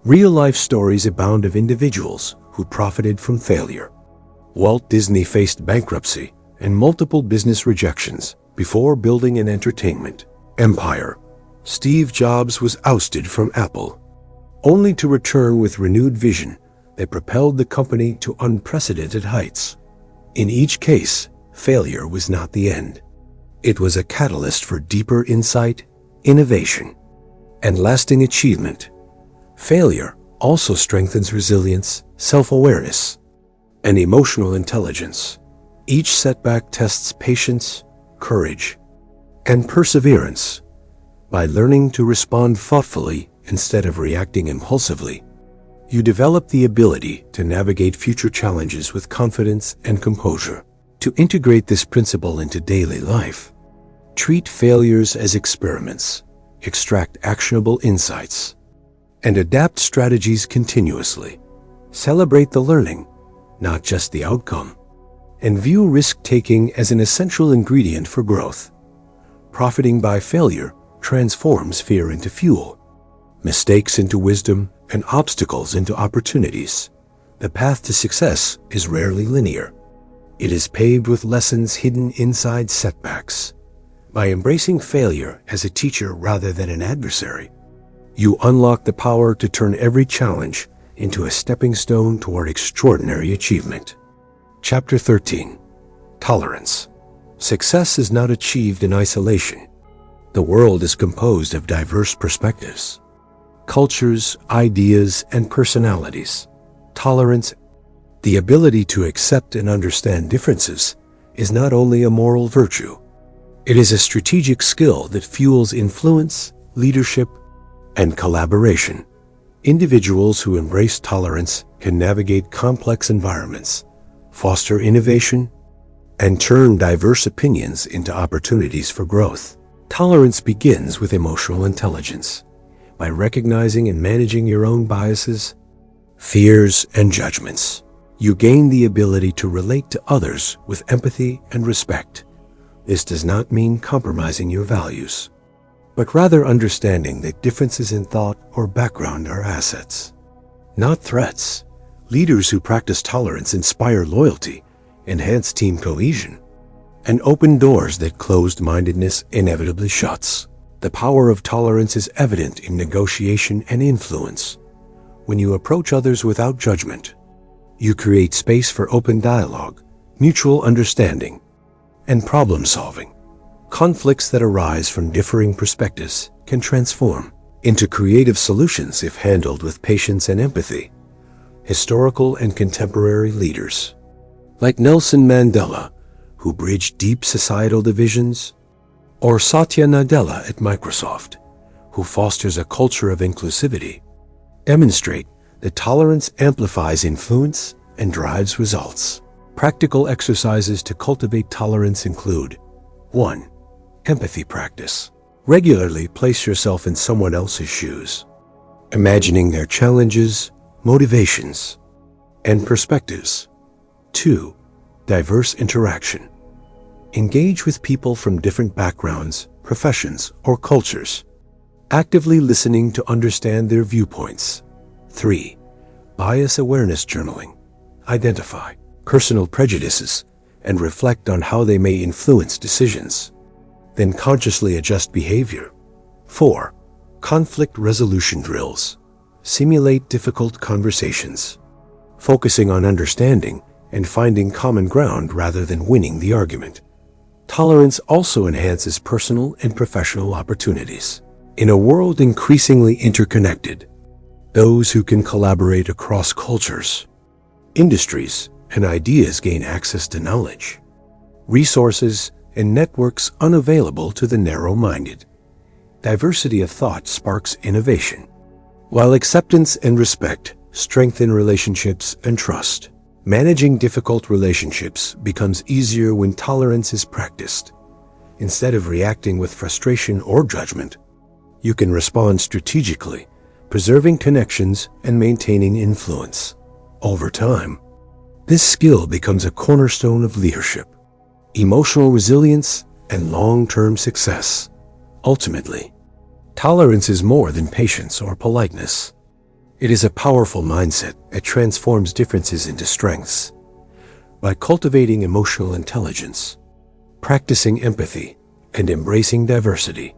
Real-life stories abound of individuals who profited from failure. Walt Disney faced bankruptcy and multiple business rejections before building an entertainment empire. Steve Jobs was ousted from Apple, only to return with renewed vision that propelled the company to unprecedented heights. In each case, failure was not the end. It was a catalyst for deeper insight, innovation, and lasting achievement. Failure also strengthens resilience, self-awareness, and emotional intelligence. Each setback tests patience, courage, and perseverance. By learning to respond thoughtfully instead of reacting impulsively, you develop the ability to navigate future challenges with confidence and composure. To integrate this principle into daily life, treat failures as experiments, extract actionable insights, and adapt strategies continuously. Celebrate the learning, not just the outcome, and view risk-taking as an essential ingredient for growth. Profiting by failure transforms fear into fuel, mistakes into wisdom, and obstacles into opportunities. The path to success is rarely linear. It is paved with lessons hidden inside setbacks. By embracing failure as a teacher rather than an adversary, you unlock the power to turn every challenge into a stepping stone toward extraordinary achievement. Chapter 13. Tolerance. Success is not achieved in isolation. The world is composed of diverse perspectives, cultures, ideas, and personalities. Tolerance, the ability to accept and understand differences, is not only a moral virtue. It is a strategic skill that fuels influence, leadership, and collaboration. Individuals who embrace tolerance can navigate complex environments, foster innovation, and turn diverse opinions into opportunities for growth. Tolerance begins with emotional intelligence. By recognizing and managing your own biases, fears, and judgments, you gain the ability to relate to others with empathy and respect. This does not mean compromising your values, but rather understanding that differences in thought or background are assets, not threats. Leaders who practice tolerance inspire loyalty, enhance team cohesion, and open doors that closed-mindedness inevitably shuts. The power of tolerance is evident in negotiation and influence. When you approach others without judgment, you create space for open dialogue, mutual understanding, and problem-solving. Conflicts that arise from differing perspectives can transform into creative solutions if handled with patience and empathy. Historical and contemporary leaders, like Nelson Mandela, who bridged deep societal divisions, or Satya Nadella at Microsoft, who fosters a culture of inclusivity, demonstrate that tolerance amplifies influence and drives results. Practical exercises to cultivate tolerance include: 1. Empathy practice. Regularly place yourself in someone else's shoes, imagining their challenges, motivations, and perspectives. 2. Diverse interaction. Engage with people from different backgrounds, professions, or cultures, actively listening to understand their viewpoints. 3. Bias awareness journaling. Identify personal prejudices and reflect on how they may influence decisions. Then consciously adjust behavior. 4. Conflict resolution drills. Simulate difficult conversations, focusing on understanding and finding common ground rather than winning the argument. Tolerance also enhances personal and professional opportunities. In a world increasingly interconnected, those who can collaborate across cultures, industries, and ideas gain access to knowledge, resources, and networks unavailable to the narrow-minded. Diversity of thought sparks innovation, while acceptance and respect strengthen relationships and trust. Managing difficult relationships becomes easier when tolerance is practiced. Instead of reacting with frustration or judgment, you can respond strategically, preserving connections and maintaining influence. Over time, This skill becomes a cornerstone of leadership, emotional resilience, and long-term success. Ultimately, tolerance is more than patience or politeness. It is a powerful mindset that transforms differences into strengths. By cultivating emotional intelligence, practicing empathy, and embracing diversity,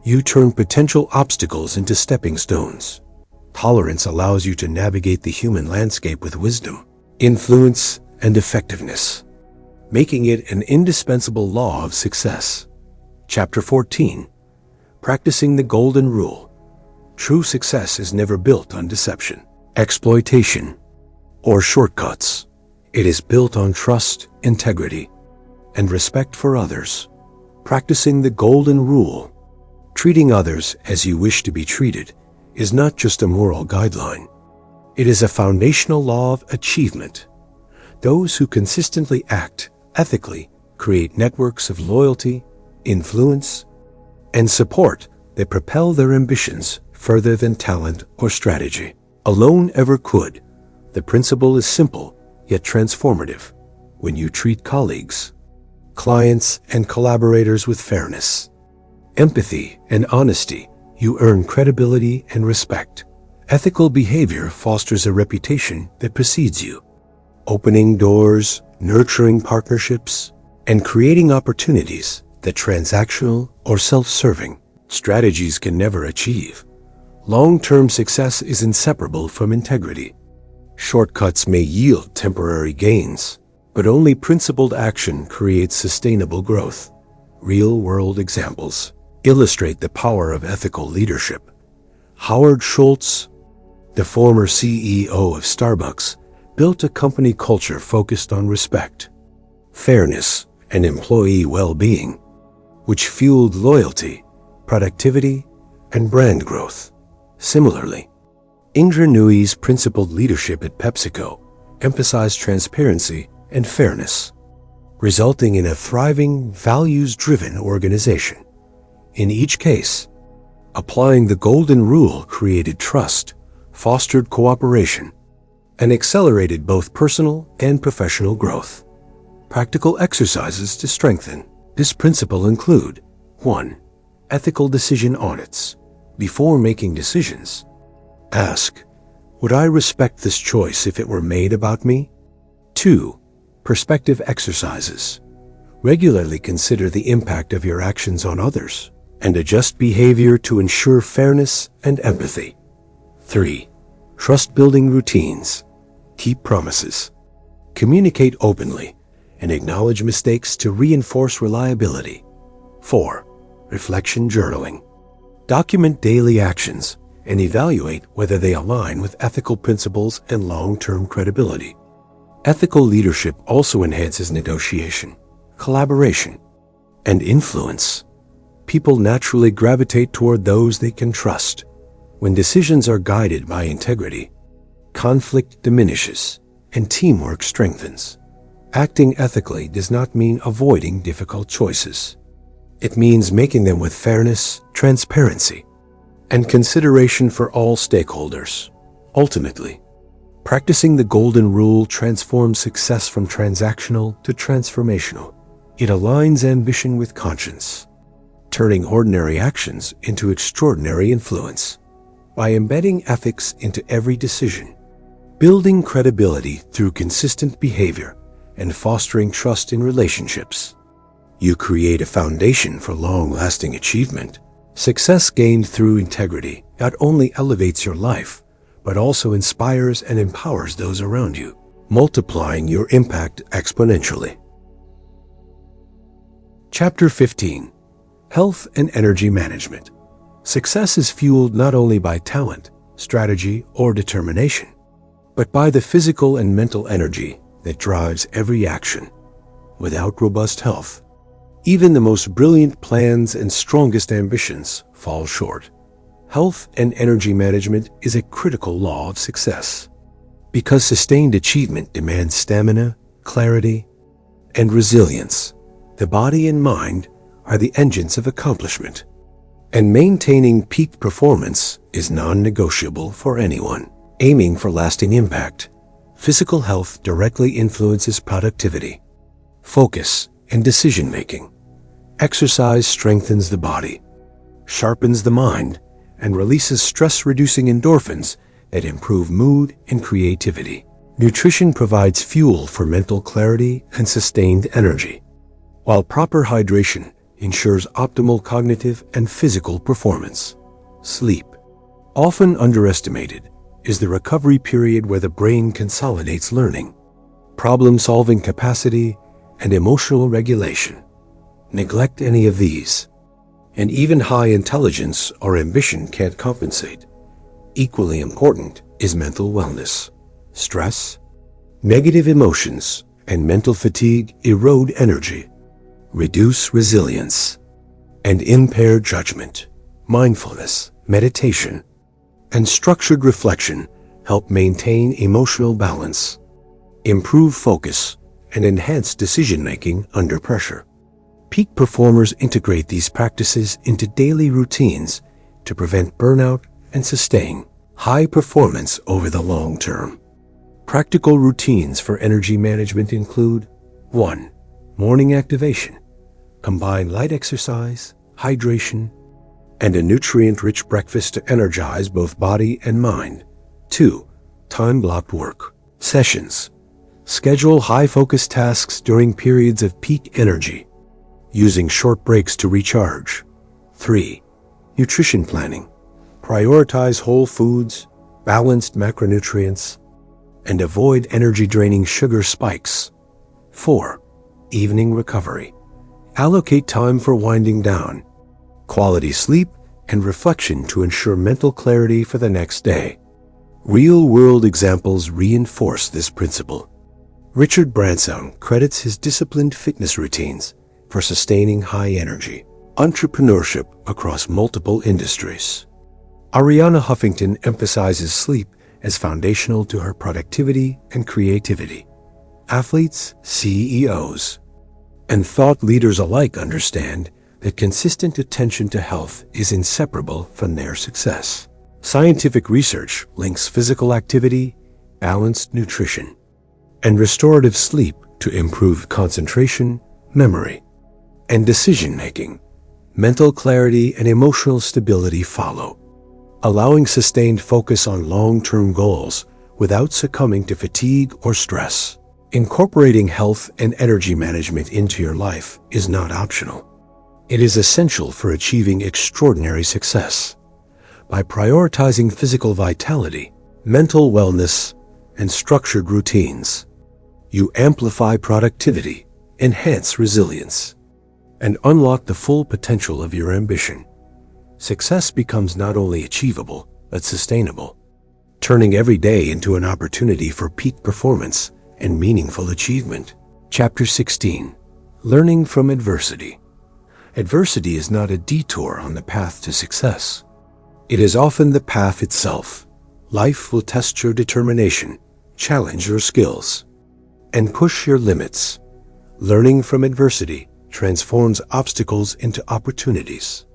you turn potential obstacles into stepping stones. Tolerance allows you to navigate the human landscape with wisdom, influence, and effectiveness, making it an indispensable law of success. Chapter 14. Practicing the Golden Rule. True success is never built on deception, exploitation, or shortcuts. It is built on trust, integrity, and respect for others. Practicing the Golden Rule, treating others as you wish to be treated, is not just a moral guideline. It is a foundational law of achievement. Those who consistently act ethically create networks of loyalty, influence, and support that propel their ambitions further than talent or strategy alone ever could. The principle is simple, yet transformative. When you treat colleagues, clients, and collaborators with fairness, empathy, and honesty, you earn credibility and respect. Ethical behavior fosters a reputation that precedes you, opening doors, nurturing partnerships, and creating opportunities that transactional or self-serving strategies can never achieve. Long-term success is inseparable from integrity. Shortcuts may yield temporary gains, but only principled action creates sustainable growth. Real-world examples illustrate the power of ethical leadership. Howard Schultz, the former CEO of Starbucks, built a company culture focused on respect, fairness, and employee well-being, which fueled loyalty, productivity, and brand growth. Similarly, Indra Nooyi's principled leadership at PepsiCo emphasized transparency and fairness, resulting in a thriving, values-driven organization. In each case, applying the Golden Rule created trust, fostered cooperation, and accelerated both personal and professional growth. Practical exercises to strengthen this principle include: 1. Ethical decision audits. Before making decisions, ask, would I respect this choice if it were made about me? 2. Perspective exercises. Regularly consider the impact of your actions on others and adjust behavior to ensure fairness and empathy. 3. Trust-building routines. Keep promises. Communicate openly and acknowledge mistakes to reinforce reliability. 4. Reflection journaling. Document daily actions and evaluate whether they align with ethical principles and long-term credibility. Ethical leadership also enhances negotiation, collaboration, and influence. People naturally gravitate toward those they can trust. When decisions are guided by integrity, conflict diminishes and teamwork strengthens. Acting ethically does not mean avoiding difficult choices. It means making them with fairness, transparency, and consideration for all stakeholders. Ultimately, practicing the Golden Rule transforms success from transactional to transformational. It aligns ambition with conscience, turning ordinary actions into extraordinary influence. By embedding ethics into every decision, building credibility through consistent behavior, and fostering trust in relationships, you create a foundation for long-lasting achievement. Success gained through integrity not only elevates your life, but also inspires and empowers those around you, multiplying your impact exponentially. Chapter 15. Health and Energy Management. Success is fueled not only by talent, strategy, or determination, but by the physical and mental energy that drives every action. Without robust health, even the most brilliant plans and strongest ambitions fall short. Health and energy management is a critical law of success, because sustained achievement demands stamina, clarity, and resilience. The body and mind are the engines of accomplishment, and maintaining peak performance is non-negotiable for anyone aiming for lasting impact. Physical health directly influences productivity, focus, and decision-making. Exercise strengthens the body, sharpens the mind, and releases stress-reducing endorphins that improve mood and creativity. Nutrition provides fuel for mental clarity and sustained energy, while proper hydration ensures optimal cognitive and physical performance. Sleep, often underestimated, is the recovery period where the brain consolidates learning, problem-solving capacity, and emotional regulation. Neglect any of these, and even high intelligence or ambition can't compensate. Equally important is mental wellness. Stress, negative emotions, and mental fatigue erode energy, reduce resilience, and impair judgment. Mindfulness, meditation, and structured reflection help maintain emotional balance, improve focus, and enhance decision-making under pressure. Peak performers integrate these practices into daily routines to prevent burnout and sustain high performance over the long term. Practical routines for energy management include 1. Morning activation. Combine light exercise, hydration, and a nutrient-rich breakfast to energize both body and mind. 2. Time-blocked work sessions. Schedule high-focus tasks during periods of peak energy, using short breaks to recharge. 3. Nutrition planning. Prioritize whole foods, balanced macronutrients, and avoid energy-draining sugar spikes. 4. Evening recovery. Allocate time for winding down, quality sleep, and reflection to ensure mental clarity for the next day. Real-world examples reinforce this principle. Richard Branson credits his disciplined fitness routines for sustaining high energy entrepreneurship across multiple industries. Arianna Huffington emphasizes sleep as foundational to her productivity and creativity. Athletes, CEOs, and thought leaders alike understand that consistent attention to health is inseparable from their success. Scientific research links physical activity, balanced nutrition, and restorative sleep to improve concentration, memory, and decision-making. Mental clarity and emotional stability follow, allowing sustained focus on long-term goals without succumbing to fatigue or stress. Incorporating health and energy management into your life is not optional. It is essential for achieving extraordinary success. By prioritizing physical vitality, mental wellness, and structured routines, you amplify productivity, enhance resilience, and unlock the full potential of your ambition. Success becomes not only achievable, but sustainable, turning every day into an opportunity for peak performance and meaningful achievement. Chapter 16. Learning from adversity. Adversity is not a detour on the path to success. It is often the path itself. Life will test your determination, challenge your skills, and push your limits. Learning from adversity transforms obstacles into opportunities,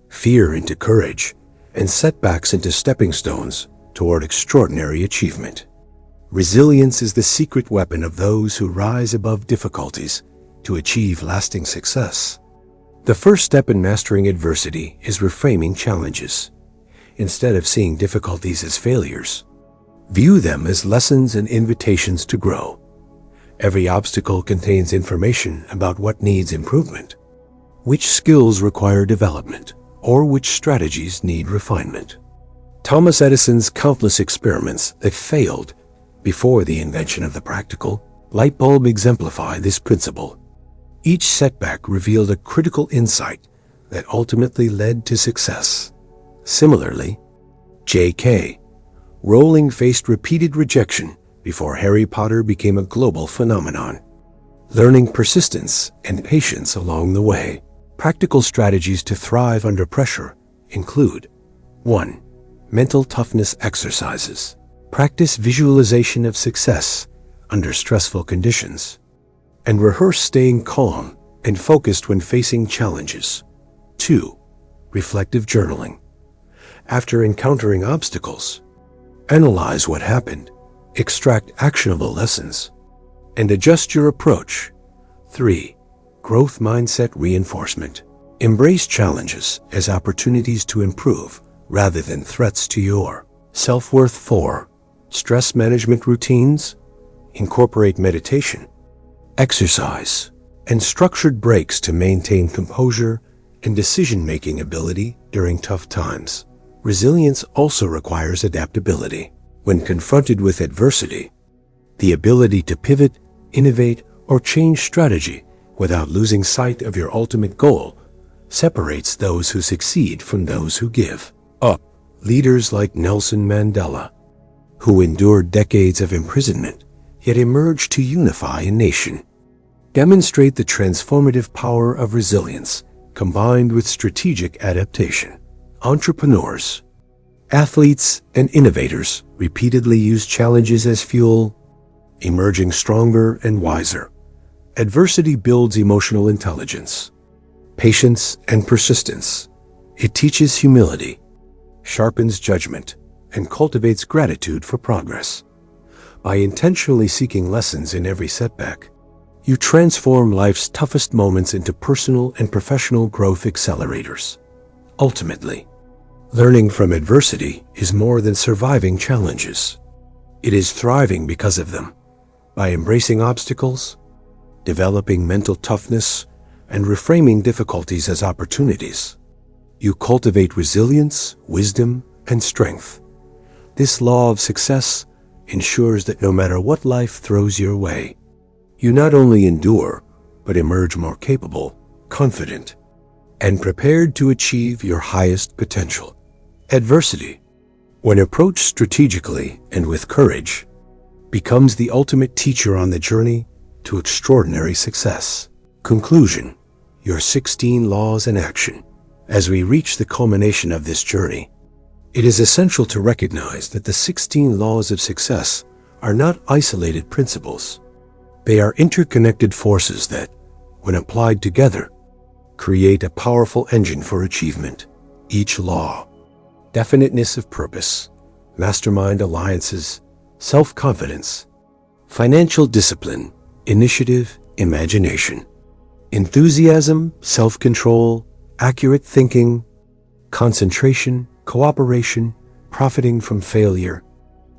fear into courage, and setbacks into stepping stones toward extraordinary achievement. Resilience is the secret weapon of those who rise above difficulties to achieve lasting success. The first step in mastering adversity is reframing challenges. Instead of seeing difficulties as failures, view them as lessons and invitations to grow. Every obstacle contains information about what needs improvement, which skills require development, or which strategies need refinement. Thomas Edison's countless experiments that failed before the invention of the practical light bulb exemplify this principle. Each setback revealed a critical insight that ultimately led to success. Similarly, J.K. Rowling faced repeated rejection before Harry Potter became a global phenomenon, learning persistence and patience along the way. Practical strategies to thrive under pressure include 1. Mental toughness exercises. Practice visualization of success under stressful conditions, and rehearse staying calm and focused when facing challenges. 2. Reflective journaling. After encountering obstacles, analyze what happened Extract actionable lessons and adjust your approach. 3. Growth mindset reinforcement. Embrace challenges as opportunities to improve rather than threats to your self-worth. 4. Stress management routines. Incorporate meditation, exercise, and structured breaks to maintain composure and decision-making ability during tough times. Resilience also requires adaptability. When confronted with adversity, the ability to pivot, innovate, or change strategy without losing sight of your ultimate goal separates those who succeed from those who give up. Leaders like Nelson Mandela, who endured decades of imprisonment yet emerged to unify a nation, demonstrate the transformative power of resilience combined with strategic adaptation. Entrepreneurs, athletes, and innovators repeatedly use challenges as fuel, emerging stronger and wiser. Adversity builds emotional intelligence, patience, and persistence. It teaches humility, sharpens judgment, and cultivates gratitude for progress. By intentionally seeking lessons in every setback, you transform life's toughest moments into personal and professional growth accelerators. Ultimately, learning from adversity is more than surviving challenges. It is thriving because of them. By embracing obstacles, developing mental toughness, and reframing difficulties as opportunities, you cultivate resilience, wisdom, and strength. This law of success ensures that no matter what life throws your way, you not only endure, but emerge more capable, confident, and prepared to achieve your highest potential. Adversity, when approached strategically and with courage, becomes the ultimate teacher on the journey to extraordinary success. Conclusion: your 16 laws in action. As we reach the culmination of this journey, it is essential to recognize that the 16 laws of success are not isolated principles. They are interconnected forces that, when applied together, create a powerful engine for achievement. Each law: definiteness of purpose, mastermind alliances, self-confidence, financial discipline, initiative, imagination, enthusiasm, self-control, accurate thinking, concentration, cooperation, profiting from failure,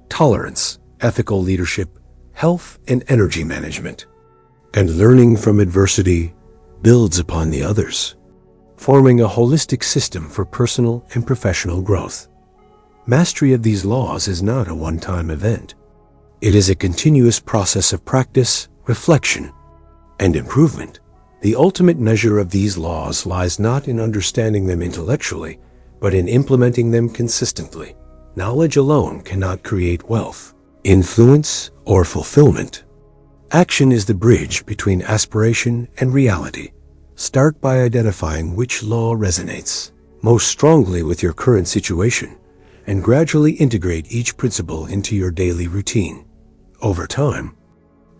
tolerance, ethical leadership, health and energy management, and learning from adversity builds upon the others, forming a holistic system for personal and professional growth. Mastery of these laws is not a one-time event. It is a continuous process of practice, reflection, and improvement. The ultimate measure of these laws lies not in understanding them intellectually, but in implementing them consistently. Knowledge alone cannot create wealth, influence, or fulfillment. Action is the bridge between aspiration and reality. Start by identifying which law resonates most strongly with your current situation, and gradually integrate each principle into your daily routine. Over time,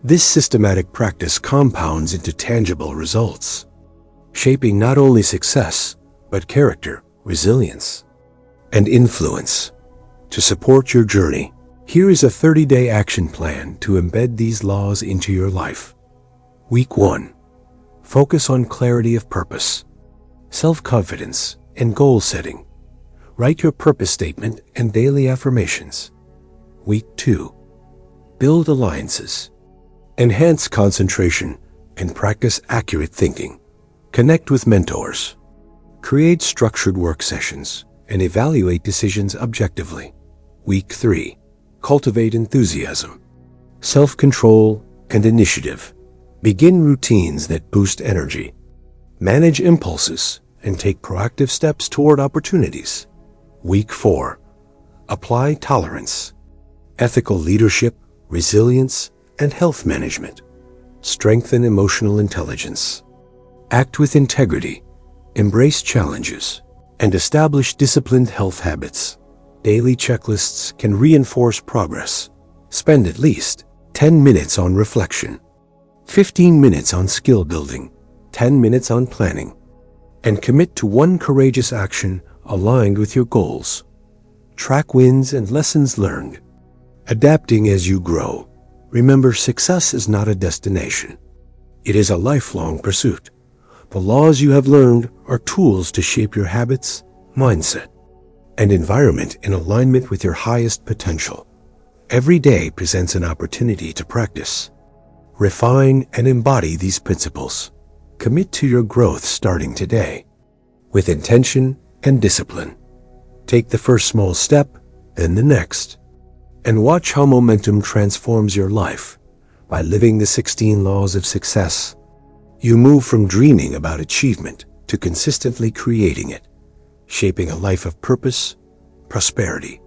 this systematic practice compounds into tangible results, shaping not only success, but character, resilience, and influence. To support your journey, here is a 30-day action plan to embed these laws into your life. Week 1. Focus on clarity of purpose, self-confidence, and goal setting. Write your purpose statement and daily affirmations. Week 2. Build alliances, enhance concentration, and practice accurate thinking. Connect with mentors. Create structured work sessions and evaluate decisions objectively. Week 3. Cultivate enthusiasm, self-control, and initiative. Begin routines that boost energy. Manage impulses and take proactive steps toward opportunities. Week 4. Apply tolerance, ethical leadership, resilience, and health management. Strengthen emotional intelligence. Act with integrity. Embrace challenges, and establish disciplined health habits. Daily checklists can reinforce progress. Spend at least 10 minutes on reflection, 15 minutes on skill building, 10 minutes on planning, and commit to one courageous action aligned with your goals. Track wins and lessons learned, adapting as you grow. Remember, success is not a destination. It is a lifelong pursuit. The laws you have learned are tools to shape your habits, mindset, and environment in alignment with your highest potential. Every day presents an opportunity to practice, refine, and embody these principles. Commit to your growth starting today, with intention and discipline. Take the first small step, then the next, and watch how momentum transforms your life. By living the 16 laws of success, you move from dreaming about achievement to consistently creating it, shaping a life of purpose, prosperity,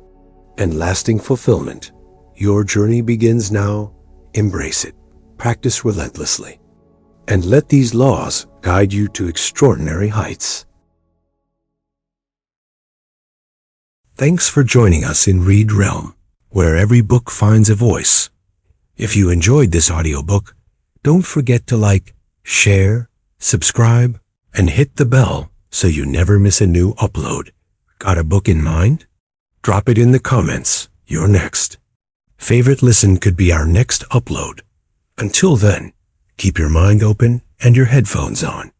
and lasting fulfillment. Your journey begins now. Embrace it, practice relentlessly, and let these laws guide you to extraordinary heights. Thanks for joining us in Read Realm, where every book finds a voice. If you enjoyed this audiobook, don't forget to like, share, subscribe, and hit the bell so you never miss a new upload. Got a book in mind? Drop it in the comments. You're next. Favorite listen could be our next upload. Until then, keep your mind open and your headphones on.